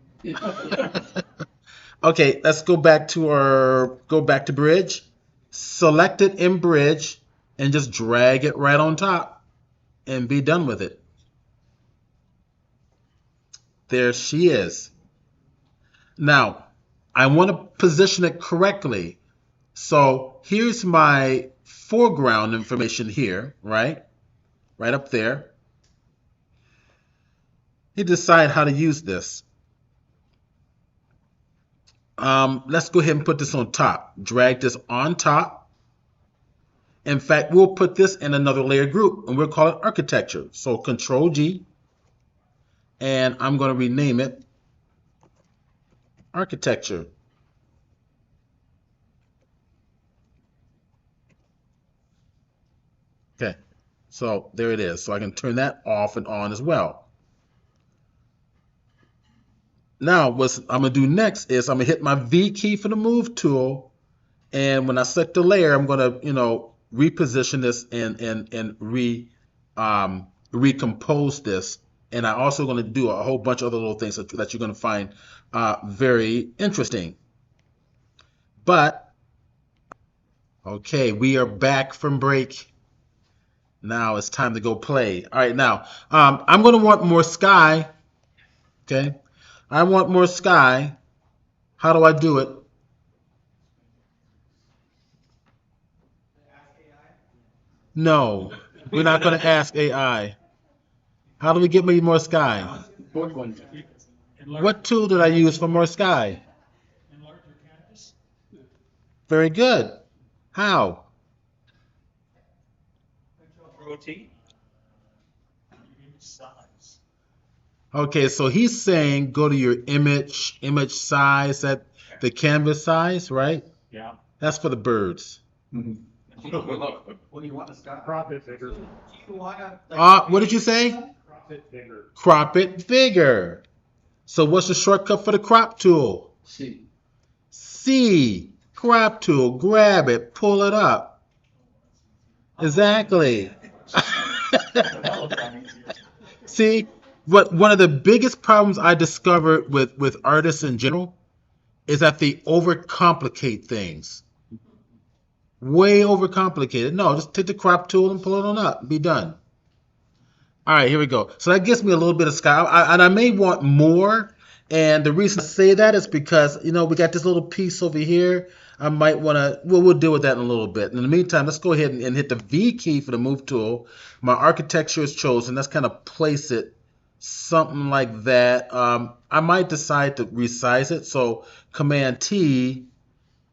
[SPEAKER 1] Okay, let's go back to bridge. Select it in bridge and just drag it right on top and be done with it. There she is. Now, I want to position it correctly. So here's my foreground information here, right? Right up there. You decide how to use this. Let's go ahead and put this on top. Drag this on top. In fact, we'll put this in another layer group, and we'll call it architecture. So Control G, and I'm going to rename it architecture. Okay, so there it is. So I can turn that off and on as well. Now, what I'm going to do next is I'm going to hit my V key for the move tool. And when I select the layer, I'm going to, reposition this and recompose this. And I'm also going to do a whole bunch of other little things that you're going to find very interesting. But, okay, we are back from break. Now it's time to go play. All right, now, I'm going to want more sky. Okay, I want more sky. How do I do it? No, we're not going to ask AI. How do we get me more sky?
[SPEAKER 3] Fourth one.
[SPEAKER 1] What tool did I use for more sky?
[SPEAKER 2] Enlarge your canvas.
[SPEAKER 1] Very good. How?
[SPEAKER 4] Control T.
[SPEAKER 2] Size.
[SPEAKER 1] Okay, so he's saying go to your image size, at the canvas size, right?
[SPEAKER 2] Yeah.
[SPEAKER 1] That's for the birds.
[SPEAKER 6] Well, you want the sky?
[SPEAKER 2] Crop it bigger.
[SPEAKER 5] Do you wanna,
[SPEAKER 1] What did you say?
[SPEAKER 2] Crop it bigger.
[SPEAKER 1] Crop it bigger. So what's the shortcut for the crop tool?
[SPEAKER 3] C.
[SPEAKER 1] C. Crop tool. Grab it. Pull it up. Exactly. See, one of the biggest problems I discovered with artists in general is that they overcomplicate things. Way overcomplicated. No, just take the crop tool and pull it on up. Be done. All right, here we go. So that gives me a little bit of sky, and I may want more. And the reason I say that is because, we got this little piece over here. I might want to, we'll deal with that in a little bit. In the meantime, let's go ahead and hit the V key for the move tool. My architecture is chosen. Let's kind of place it something like that. I might decide to resize it. So Command T,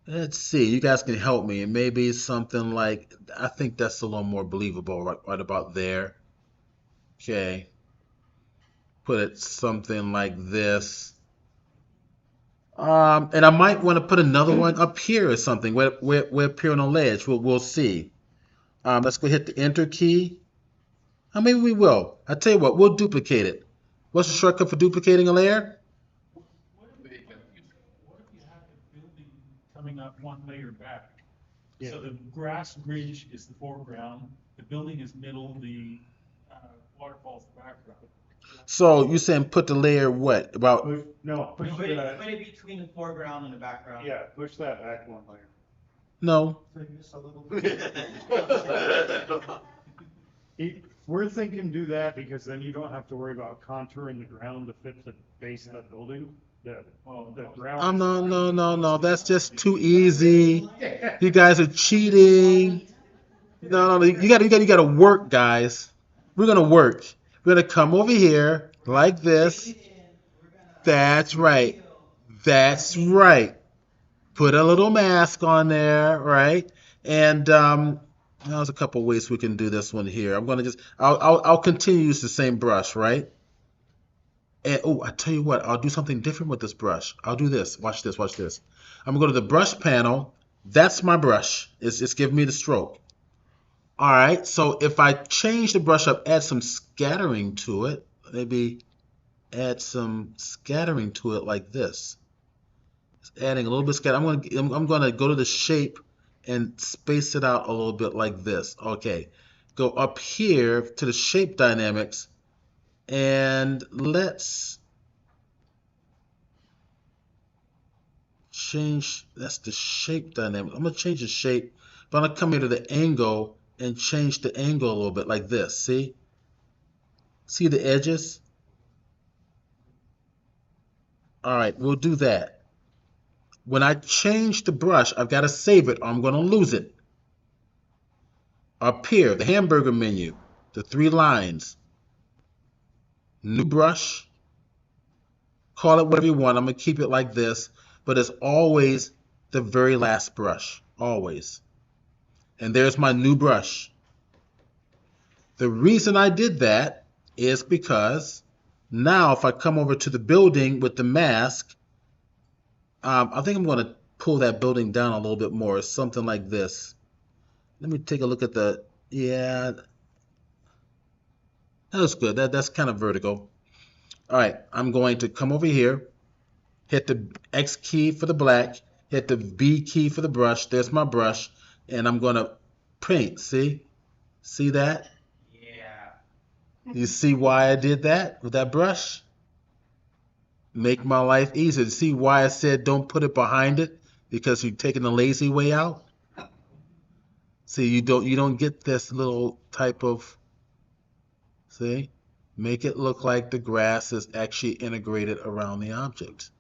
[SPEAKER 1] let's see, you guys can help me. Maybe something like, I think that's a little more believable right about there. Okay. Put it something like this. And I might want to put another one up here or something. We're up here on a ledge. We'll see. Let's go hit the Enter key. Maybe we will. I tell you what, we'll duplicate it. What's the shortcut for duplicating a layer?
[SPEAKER 2] What if you have the building coming up one layer back? So the grass bridge is the foreground, the building is middle, the waterfall's the background.
[SPEAKER 1] So you're saying put the layer what? About
[SPEAKER 2] Push
[SPEAKER 5] put
[SPEAKER 2] that,
[SPEAKER 5] it between the foreground and the background.
[SPEAKER 2] yeah, push that back one layer.
[SPEAKER 1] no.
[SPEAKER 5] Just a little bit.
[SPEAKER 2] We're thinking do that because then you don't have to worry about contouring the ground to fit the base of the building. The ground.
[SPEAKER 1] No. That's just too easy. You guys are cheating. No. You got to work, guys. We're gonna work. We're gonna come over here like this. That's right. That's right. Put a little mask on there, right? And there's a couple ways we can do this one here. I'm gonna I'll continue to use the same brush, right? And I tell you what, I'll do something different with this brush. I'll do this. Watch this. I'm gonna go to the brush panel. That's my brush. It's giving me the stroke. All right. So if I change the brush up, add some scattering to it. Maybe add some scattering to it like this. Just adding a little bit of scatter. I'm gonna go to the shape and space it out a little bit like this. Okay. Go up here to the shape dynamics. And let's change, that's the shape dynamic. I'm going to change the shape, but I'm going to come here to the angle and change the angle a little bit like this. See? See the edges? All right, we'll do that. when I change the brush, I've got to save it or I'm going to lose it. Up here, the hamburger menu, the 3 lines, new brush, call it whatever you want. I'm going to keep it like this, but it's always the very last brush, always. And there's my new brush. The reason I did that is because now if I come over to the building with the mask, I think I'm going to pull that building down a little bit more, something like this. Let me take a look at the, yeah, that's good. That's kind of vertical. All right, I'm going to come over here, hit the X key for the black, hit the B key for the brush. There's my brush, and I'm going to paint. See that? Yeah. You see why I did that with that brush? Make my life easier. See why I said don't put it behind it? Because you're taking the lazy way out. See, you don't get this little type of, see? Make it look like the grass is actually integrated around the object.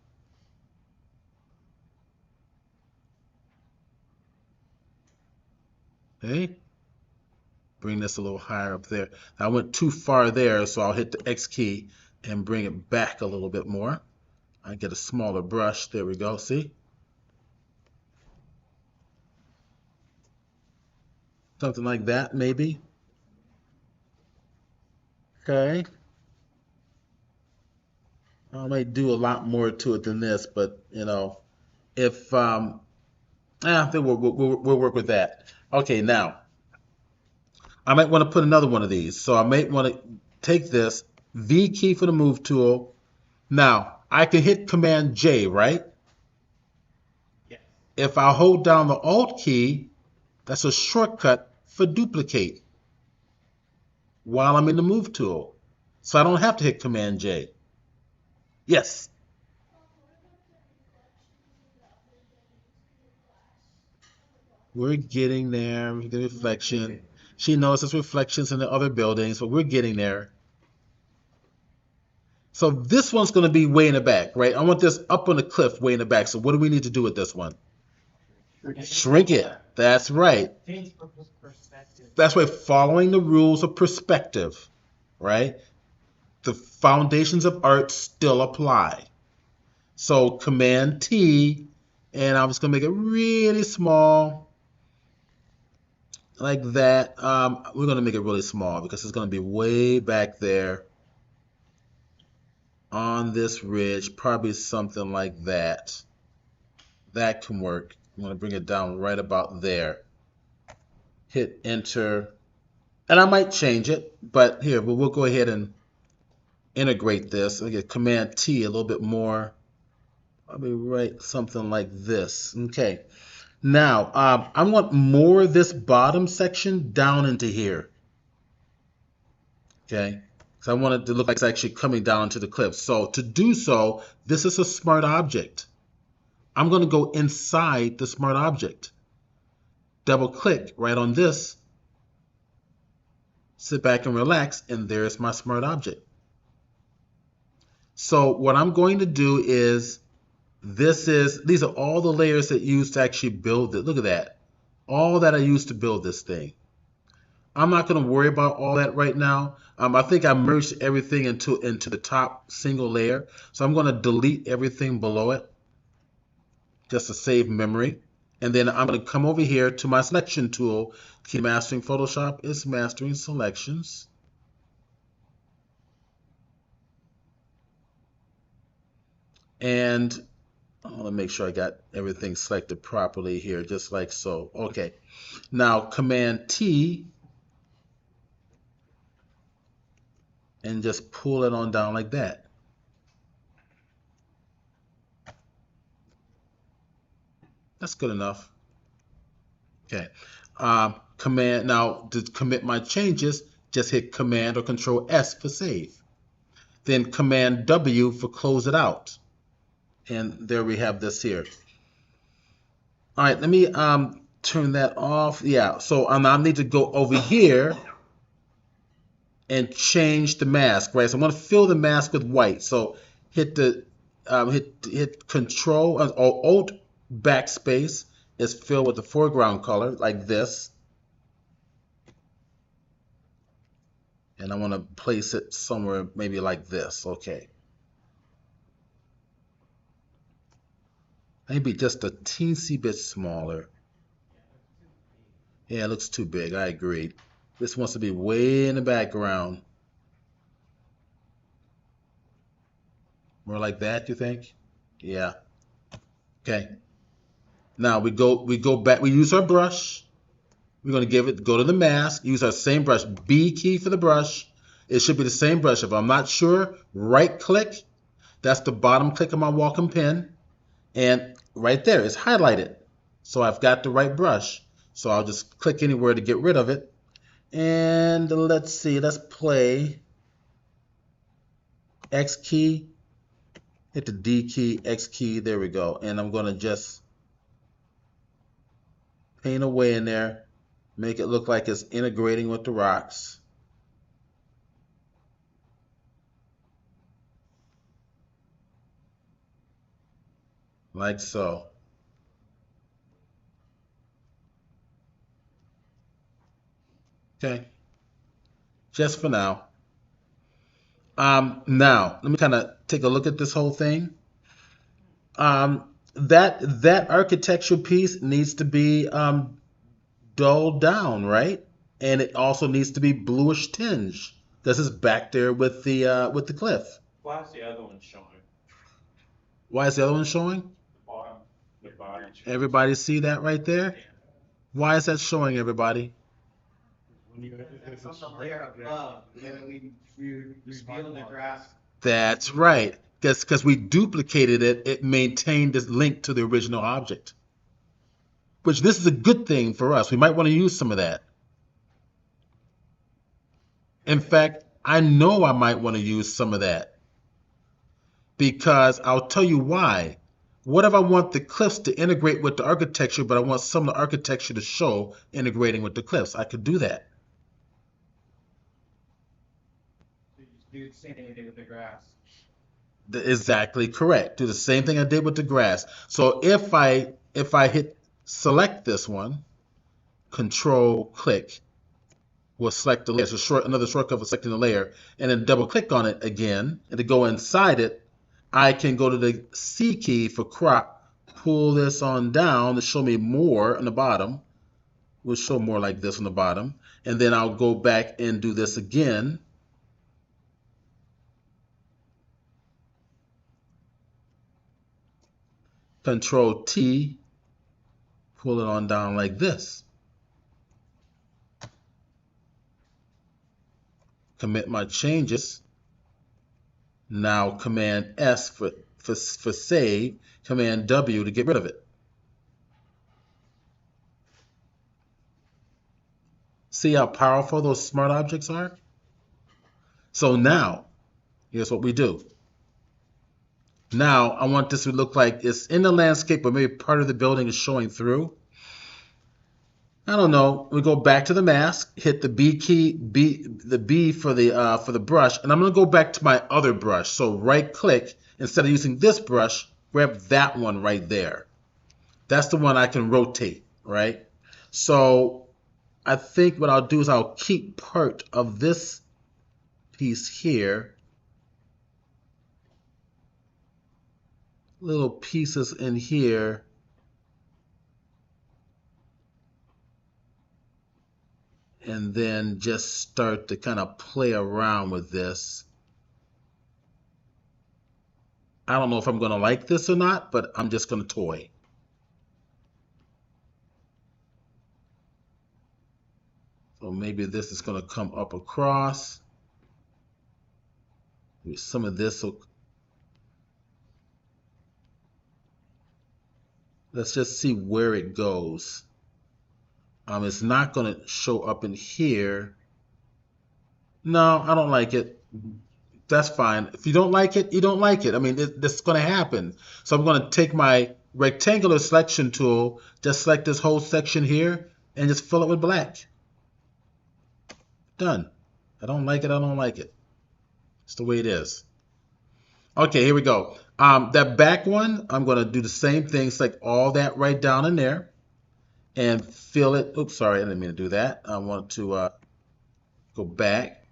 [SPEAKER 1] Okay? Bring this a little higher up there. I went too far there, so I'll hit the X key and bring it back a little bit more. I get a smaller brush. There we go. See? Something like that, maybe. Okay. I might do a lot more to it than this, but you know, if I think we'll work with that. Okay, now I might want to put another one of these. So I might want to take this V key for the move tool. Now I can hit Command J, right?
[SPEAKER 5] Yes.
[SPEAKER 1] If I hold down the Alt key, that's a shortcut for duplicate while I'm in the move tool. So I don't have to hit Command J. Yes. We're getting there. The reflection. She notices reflections in the other buildings, but we're getting there. So this one's going to be way in the back, right? I want this up on the cliff way in the back. So what do we need to do with this one? Shrink it. That's right. That's right. Following the rules of perspective, right? The foundations of art still apply. So Command T, and I'm just going to make it really small, like that. We're going to make it really small because it's going to be way back there on this ridge, probably something like that. That can work. I'm going to bring it down right about there. Hit enter, and I might change it, but here we'll go ahead and integrate this. I get Command T a little bit more. Probably right something like this. Okay. Now I want more of this bottom section down into here. Okay. So I want it to look like it's actually coming down to the cliff. So to do so, this is a smart object. I'm going to go inside the smart object. Double click right on this. Sit back and relax, and there's my smart object. So what I'm going to do is, these are all the layers that you used to actually build it. Look at that. All that I used to build this thing. I'm not going to worry about all that right now. I think I merged everything into the top single layer. So I'm going to delete everything below it just to save memory. And then I'm going to come over here to my selection tool. Key mastering Photoshop is mastering selections. And I want to make sure I got everything selected properly here, just like so. Okay. Now Command T, and just pull it on down like that. That's good enough. Okay. Command, now to commit my changes, just hit Command or Control S for save. Then Command W for close it out. And there we have this here. All right, let me turn that off. Yeah, so I need to go over here and change the mask, right? So I'm going to fill the mask with white. So hit the hit Control or Alt backspace is filled with the foreground color, like this. And I want to place it somewhere maybe like this. Okay. Maybe just a teensy bit smaller. Yeah, it looks too big. I agree. This wants to be way in the background. More like that, you think? Yeah. Okay. Now we go back. We use our brush. We're going to go to the mask, use our same brush, B key for the brush. It should be the same brush. If I'm not sure, right click. That's the bottom click of my Wacom pen. And right there, it's highlighted. So I've got the right brush. So I'll just click anywhere to get rid of it. And let's see, let's play X key. Hit the D key, X key, there we go. And I'm going to just paint away in there. Make it look like it's integrating with the rocks. Like so. Okay. Just for now. Now, let me kind of take a look at this whole thing. That architecture piece needs to be dulled down, right? And it also needs to be bluish tinge. This is back there with the cliff.
[SPEAKER 2] Why is the other one showing?
[SPEAKER 1] Why is the other one showing?
[SPEAKER 2] The bottom.
[SPEAKER 1] Everybody see that right there? Why is that showing, everybody?
[SPEAKER 5] That's on the layer above, when we revealed the grass.
[SPEAKER 1] That's right. Because we duplicated it, it maintained this link to the original object. Which this is a good thing for us. We might want to use some of that. In fact, I know I might want to use some of that. Because I'll tell you why. What if I want the cliffs to integrate with the architecture, but I want some of the architecture to show integrating with the cliffs? I could do that.
[SPEAKER 5] Do the same thing they did with the grass.
[SPEAKER 1] Exactly correct. Do the same thing I did with the grass. So if I hit select this one, control click, will select the layer. So another shortcut for selecting the layer, and then double click on it again, and to go inside it, I can go to the C key for crop, pull this on down to show me more on the bottom. We'll show more like this on the bottom, and then I'll go back and do this again. Control T, pull it on down like this. Commit my changes. Now Command S for save, Command W to get rid of it. See how powerful those smart objects are? So now, here's what we do. Now I want this to look like it's in the landscape, but maybe part of the building is showing through. I don't know. We go back to the mask, hit the B key, the B for the brush, and I'm going to go back to my other brush. So right click, instead of using this brush, grab that one right there. That's the one I can rotate, right? So I think what I'll do is I'll keep part of this piece here. Little pieces in here. And then just start to kind of play around with this. I don't know if I'm going to like this or not, but I'm just going to toy. So maybe this is going to come up across. Maybe some of this will... Let's just see where it goes. It's not going to show up in here. No, I don't like it. That's fine. If you don't like it, you don't like it. I mean, this is going to happen. So I'm going to take my rectangular selection tool, just select this whole section here, and just fill it with black. Done. I don't like it. I don't like it. It's the way it is. Okay, here we go. That back one, I'm going to do the same thing. Select all that right down in there and fill it. Oops, sorry, I didn't mean to do that. I want to go back.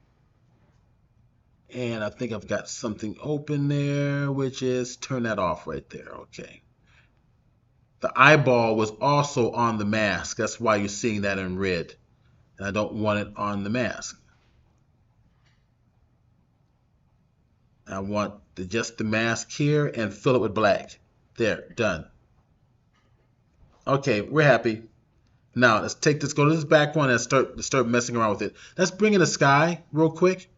[SPEAKER 1] And I think I've got something open there, which is turn that off right there. Okay. The eyeball was also on the mask. That's why you're seeing that in red. And I don't want it on the mask. I want just the mask here and fill it with black. There, done. Okay, we're happy. Now let's go to this back one and start messing around with it. Let's bring in the sky real quick.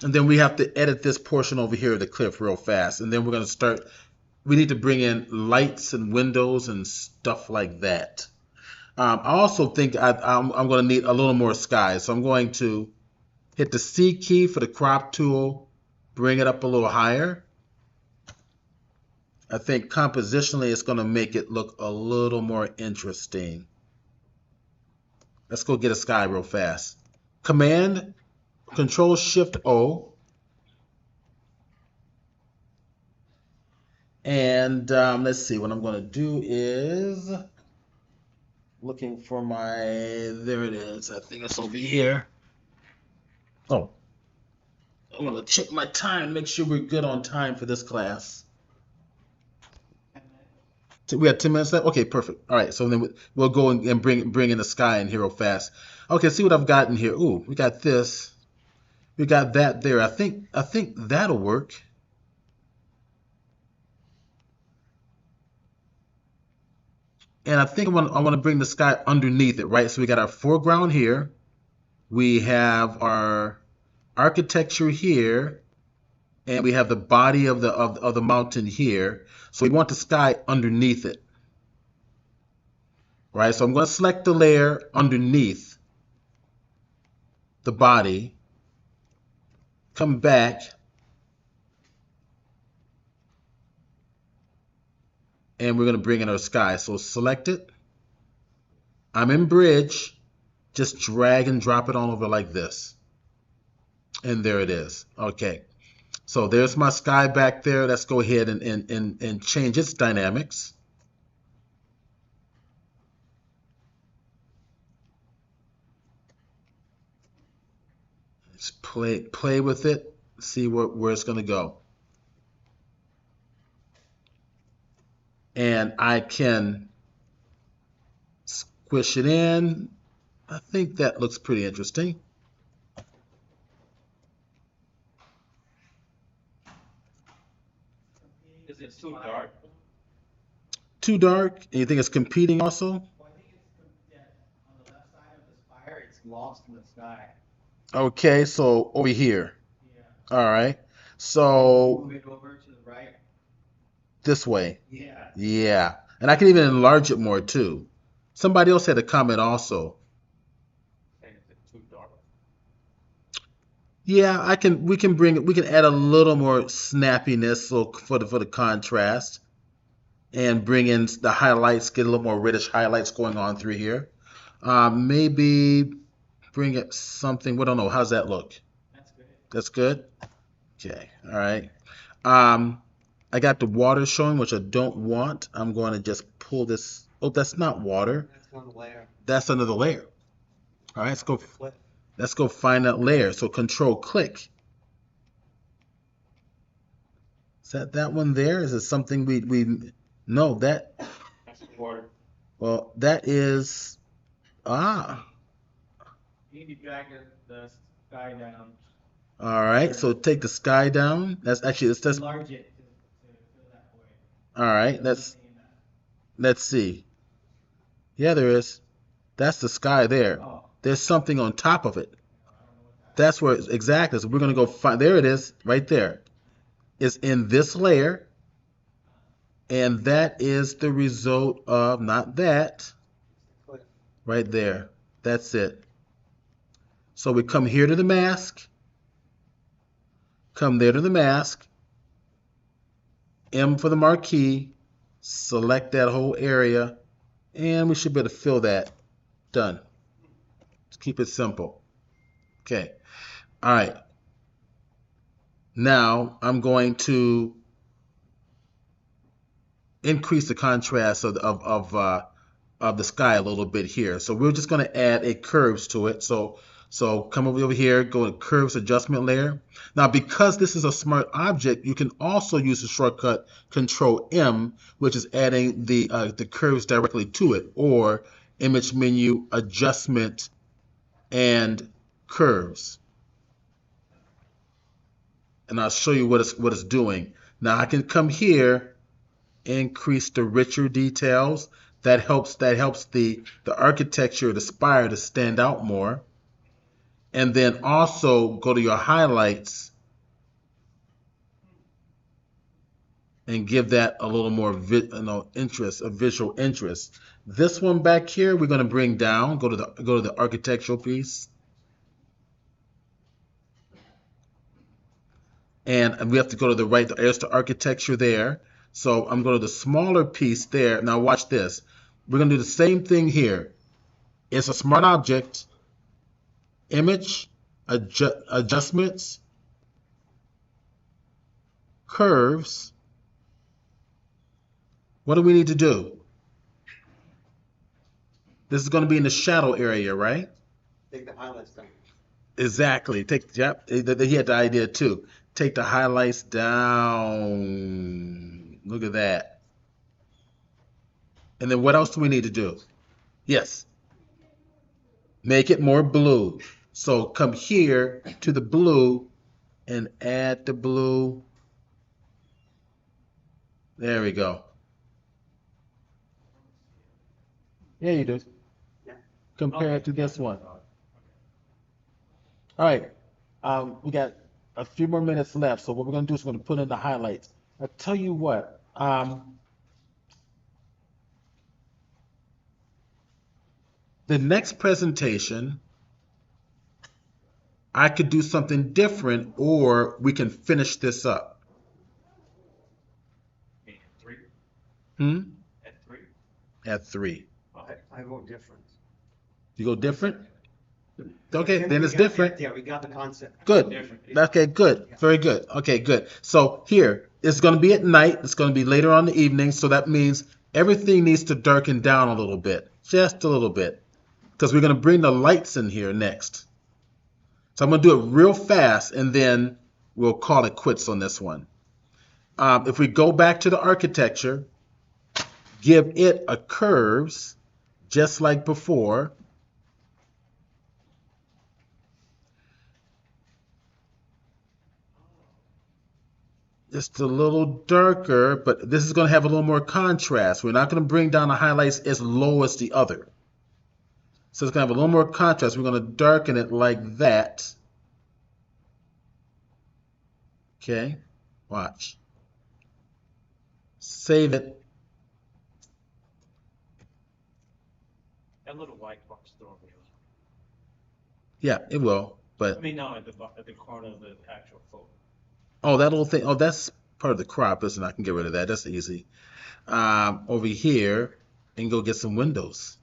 [SPEAKER 1] And then we have to edit this portion over here of the cliff real fast. And then we're going to start. We need to bring in lights and windows and stuff like that. I also think I'm going to need a little more sky. So I'm going to hit the C key for the crop tool, bring it up a little higher. I think compositionally it's going to make it look a little more interesting. Let's go get a sky real fast. Control Shift O. And let's see, what I'm going to do is looking for there it is. I think it's over here. Oh, I'm going to check my time, make sure we're good on time for this class. We have 10 minutes left? Okay, perfect. All right, so then we'll go and bring in the sky in here real fast. Okay, see what I've got in here. Ooh, we got this. We got that there. I think that'll work. And I think I want to bring the sky underneath it, right? So we got our foreground here. We have our architecture here, and we have the body of the mountain here. So we want the sky underneath it, right? So I'm going to select the layer underneath the body, come back, and we're going to bring in our sky. So select it. I'm in bridge. Just drag and drop it on over like this. And there it is. Okay. So there's my sky back there. Let's go ahead and change its dynamics. Let's play with it. See where it's going to go. And I can squish it in. I think that looks pretty interesting.
[SPEAKER 3] Is it too dark?
[SPEAKER 1] Too dark? And you think it's competing also?
[SPEAKER 5] Well, I think it's, on the left side of the spire, it's lost in the sky.
[SPEAKER 1] Okay, so over here.
[SPEAKER 5] Yeah.
[SPEAKER 1] All right. So
[SPEAKER 5] Move it over to the right.
[SPEAKER 1] this way.
[SPEAKER 5] Yeah.
[SPEAKER 1] Yeah. And I can even enlarge it more too. Somebody else had a comment also.
[SPEAKER 3] Is it too dark?
[SPEAKER 1] Yeah, we can add a little more snappiness for the contrast and bring in the highlights, get a little more reddish highlights going on through here. Maybe bring it something, we don't know, how's that look?
[SPEAKER 5] That's good.
[SPEAKER 1] That's good? Okay, all right. I got the water showing, which I don't want. I'm going to just pull this. Oh, that's not water.
[SPEAKER 6] That's one layer.
[SPEAKER 1] That's another layer. All right, let's go find that layer. So control click. Is that one there? Is it something we no, that,
[SPEAKER 3] That's the water.
[SPEAKER 1] well, that is,
[SPEAKER 5] You need to drag the sky down.
[SPEAKER 1] all right. So take the sky down. That's
[SPEAKER 5] Enlarge it to fill that void.
[SPEAKER 1] all right. Let's see. Yeah, there is. That's the sky there.
[SPEAKER 5] Oh.
[SPEAKER 1] There's something on top of it. That's where exactly. So we're gonna go find. There it is, right there. It's in this layer, and that is the result of not that. Right there. That's it. So we come here to the mask. Come there to the mask. M for the marquee. Select that whole area, and we should be able to fill that. Done. Let's keep it simple. Okay. All right. Now I'm going to increase the contrast of the sky a little bit here. So we're just going to add a curves to it. So come over here, go to curves adjustment layer. Now, because this is a smart object, you can also use the shortcut Control M, which is adding the curves directly to it, or image menu adjustment and curves. And I'll show you what it's doing. Now I can come here, increase the richer details. That helps the architecture, the spire to stand out more. And then also go to your highlights and give that a little more interest, a visual interest. This one back here we're going to bring down. Go to the architectural piece. And we have to go to the right. There's the architecture there. So I'm going to the smaller piece there. Now watch this. We're going to do the same thing here. It's a smart object. Image, adjustments, curves. What do we need to do? This is going to be in the shadow area, right?
[SPEAKER 5] Take the highlights down.
[SPEAKER 1] Exactly. Yep. He had the idea too. Take the highlights down. Look at that. And then what else do we need to do? Yes. Make it more blue. So come here to the blue and add the blue. There we go. Yeah, you do.
[SPEAKER 5] Yeah.
[SPEAKER 1] Compare it to this one. All right. We got a few more minutes left. So what we're going to do is we're going to put in the highlights. I'll tell you what. The next presentation, I could do something different, or we can finish this up.
[SPEAKER 3] At 3?
[SPEAKER 1] Hmm?
[SPEAKER 3] At 3?
[SPEAKER 1] At 3.
[SPEAKER 5] I vote different.
[SPEAKER 1] You go different? Okay, then it's different.
[SPEAKER 5] Yeah, we got the concept.
[SPEAKER 1] Good.
[SPEAKER 3] Different.
[SPEAKER 1] Okay, good. Very good. Okay, good. So here, it's going to be at night. It's going to be later on in the evening. So that means everything needs to darken down a little bit. Just a little bit. Because we're going to bring the lights in here next. So I'm going to do it real fast, and then we'll call it quits on this one. If we go back to the architecture, give it a curves, just like before. Just a little darker, but this is going to have a little more contrast. We're not going to bring down the highlights as low as the other. So it's going to have a little more contrast. We're going to darken it like that. Okay, watch. Save it.
[SPEAKER 3] That little white box door.
[SPEAKER 1] Yeah, it will. But
[SPEAKER 3] I mean, no, at the corner of the actual photo.
[SPEAKER 1] oh, that little thing. Oh, that's part of the crop, isn't it? I can get rid of that. That's easy. Over here, and go get some windows.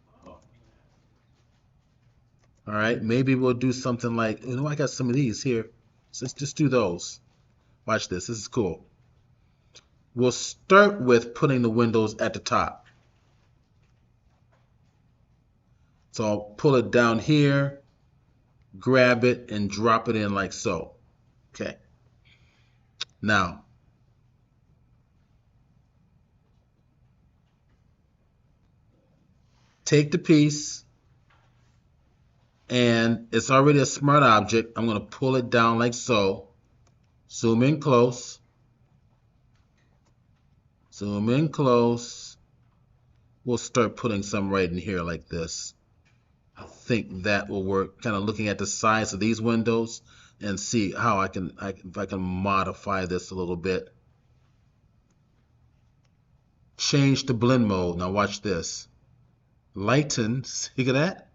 [SPEAKER 1] All right, maybe we'll do something like, I got some of these here. So let's just do those. Watch this. This is cool. We'll start with putting the windows at the top. So I'll pull it down here, grab it, and drop it in like so. Okay. Now, take the piece, and it's already a smart object. I'm going to pull it down like so. Zoom in close. Zoom in close. We'll start putting some right in here like this. I think that will work. Kind of looking at the size of these windows and see how if I can modify this a little bit. Change to blend mode. Now watch this. Lighten. See that?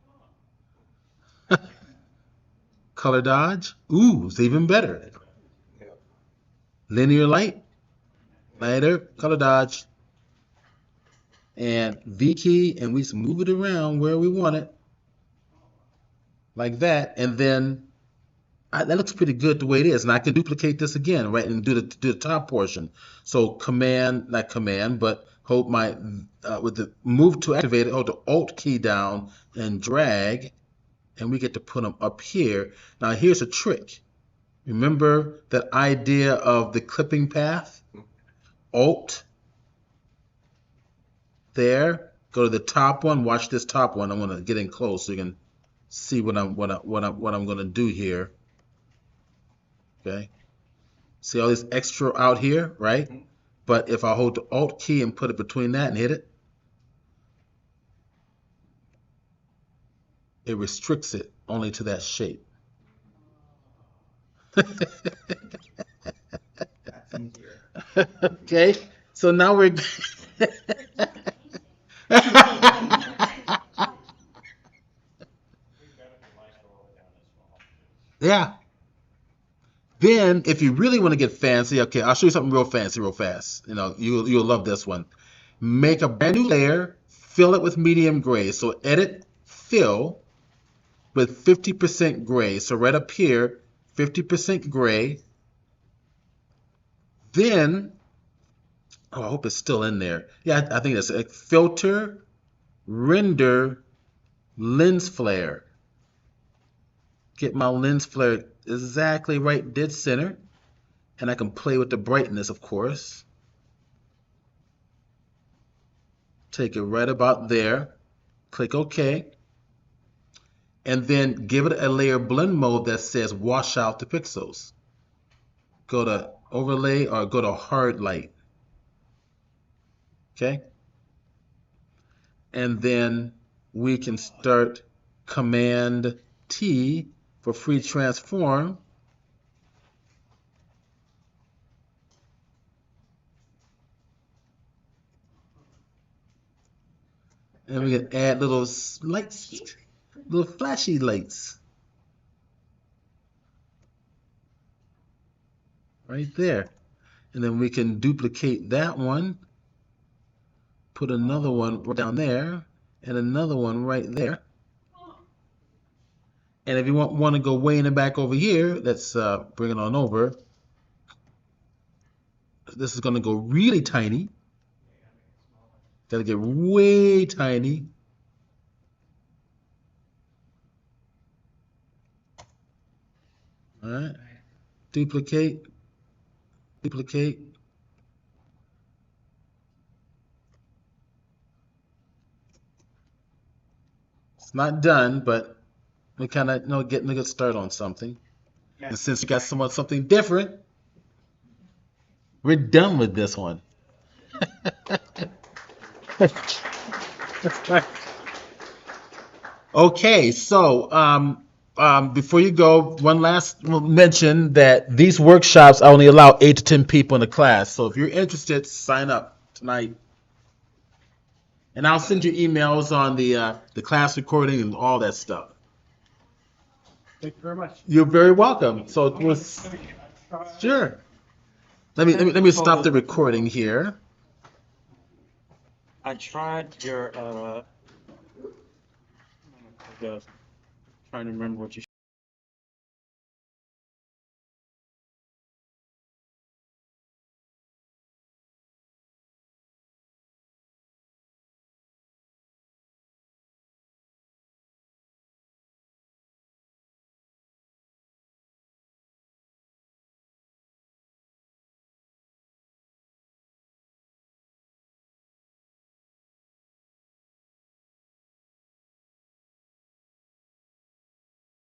[SPEAKER 1] Color dodge. Ooh, it's even better. Linear light. Lighter. Color dodge. And V key, and we just move it around where we want it. Like that. And then that looks pretty good the way it is. And I can duplicate this again, right? And do the top portion. So not command, but hold my, with the move to activate it, hold the Alt key down and drag, and we get to put them up here. Now here's a trick. Remember that idea of the clipping path? Alt, there, go to the top one, watch this top one. I'm gonna get in close so you can see what I'm gonna do here. Okay. See all this extra out here, right? But if I hold the Alt key and put it between that and hit it, it restricts it only to that shape.
[SPEAKER 5] That's easier.
[SPEAKER 1] Okay, so now we're yeah. Then, if you really want to get fancy, okay, I'll show you something real fancy, real fast. You know, you'll love this one. Make a brand new layer, fill it with medium gray. So edit, fill with 50% gray. So right up here, 50% gray. Then, oh, I hope it's still in there. Yeah, I think that's it. Filter, render, lens flare. Get my lens flare exactly right dead center. And I can play with the brightness, of course. Take it right about there. Click OK. And then give it a layer blend mode that says wash out the pixels. Go to overlay or go to hard light. Okay? And then we can start Command T for free transform. And we can add little lights, little flashy lights. Right there. And then we can duplicate that one. Put another one right down there. And another one right there. And if you want to go way in the back over here, let's bring it on over. This is going to go really tiny. Got to get way tiny. All right. Duplicate. Duplicate. It's not done, but we kind of getting a good start on something. And since you got something different, we're done with this one. Okay, so before you go, one last mention that these workshops I only allow 8 to 10 people in the class. So if you're interested, sign up tonight. And I'll send you emails on the class recording and all that stuff.
[SPEAKER 3] Thank you very much.
[SPEAKER 1] You're very welcome. So it was sure. Let me stop the recording here.
[SPEAKER 7] I tried your trying to remember what you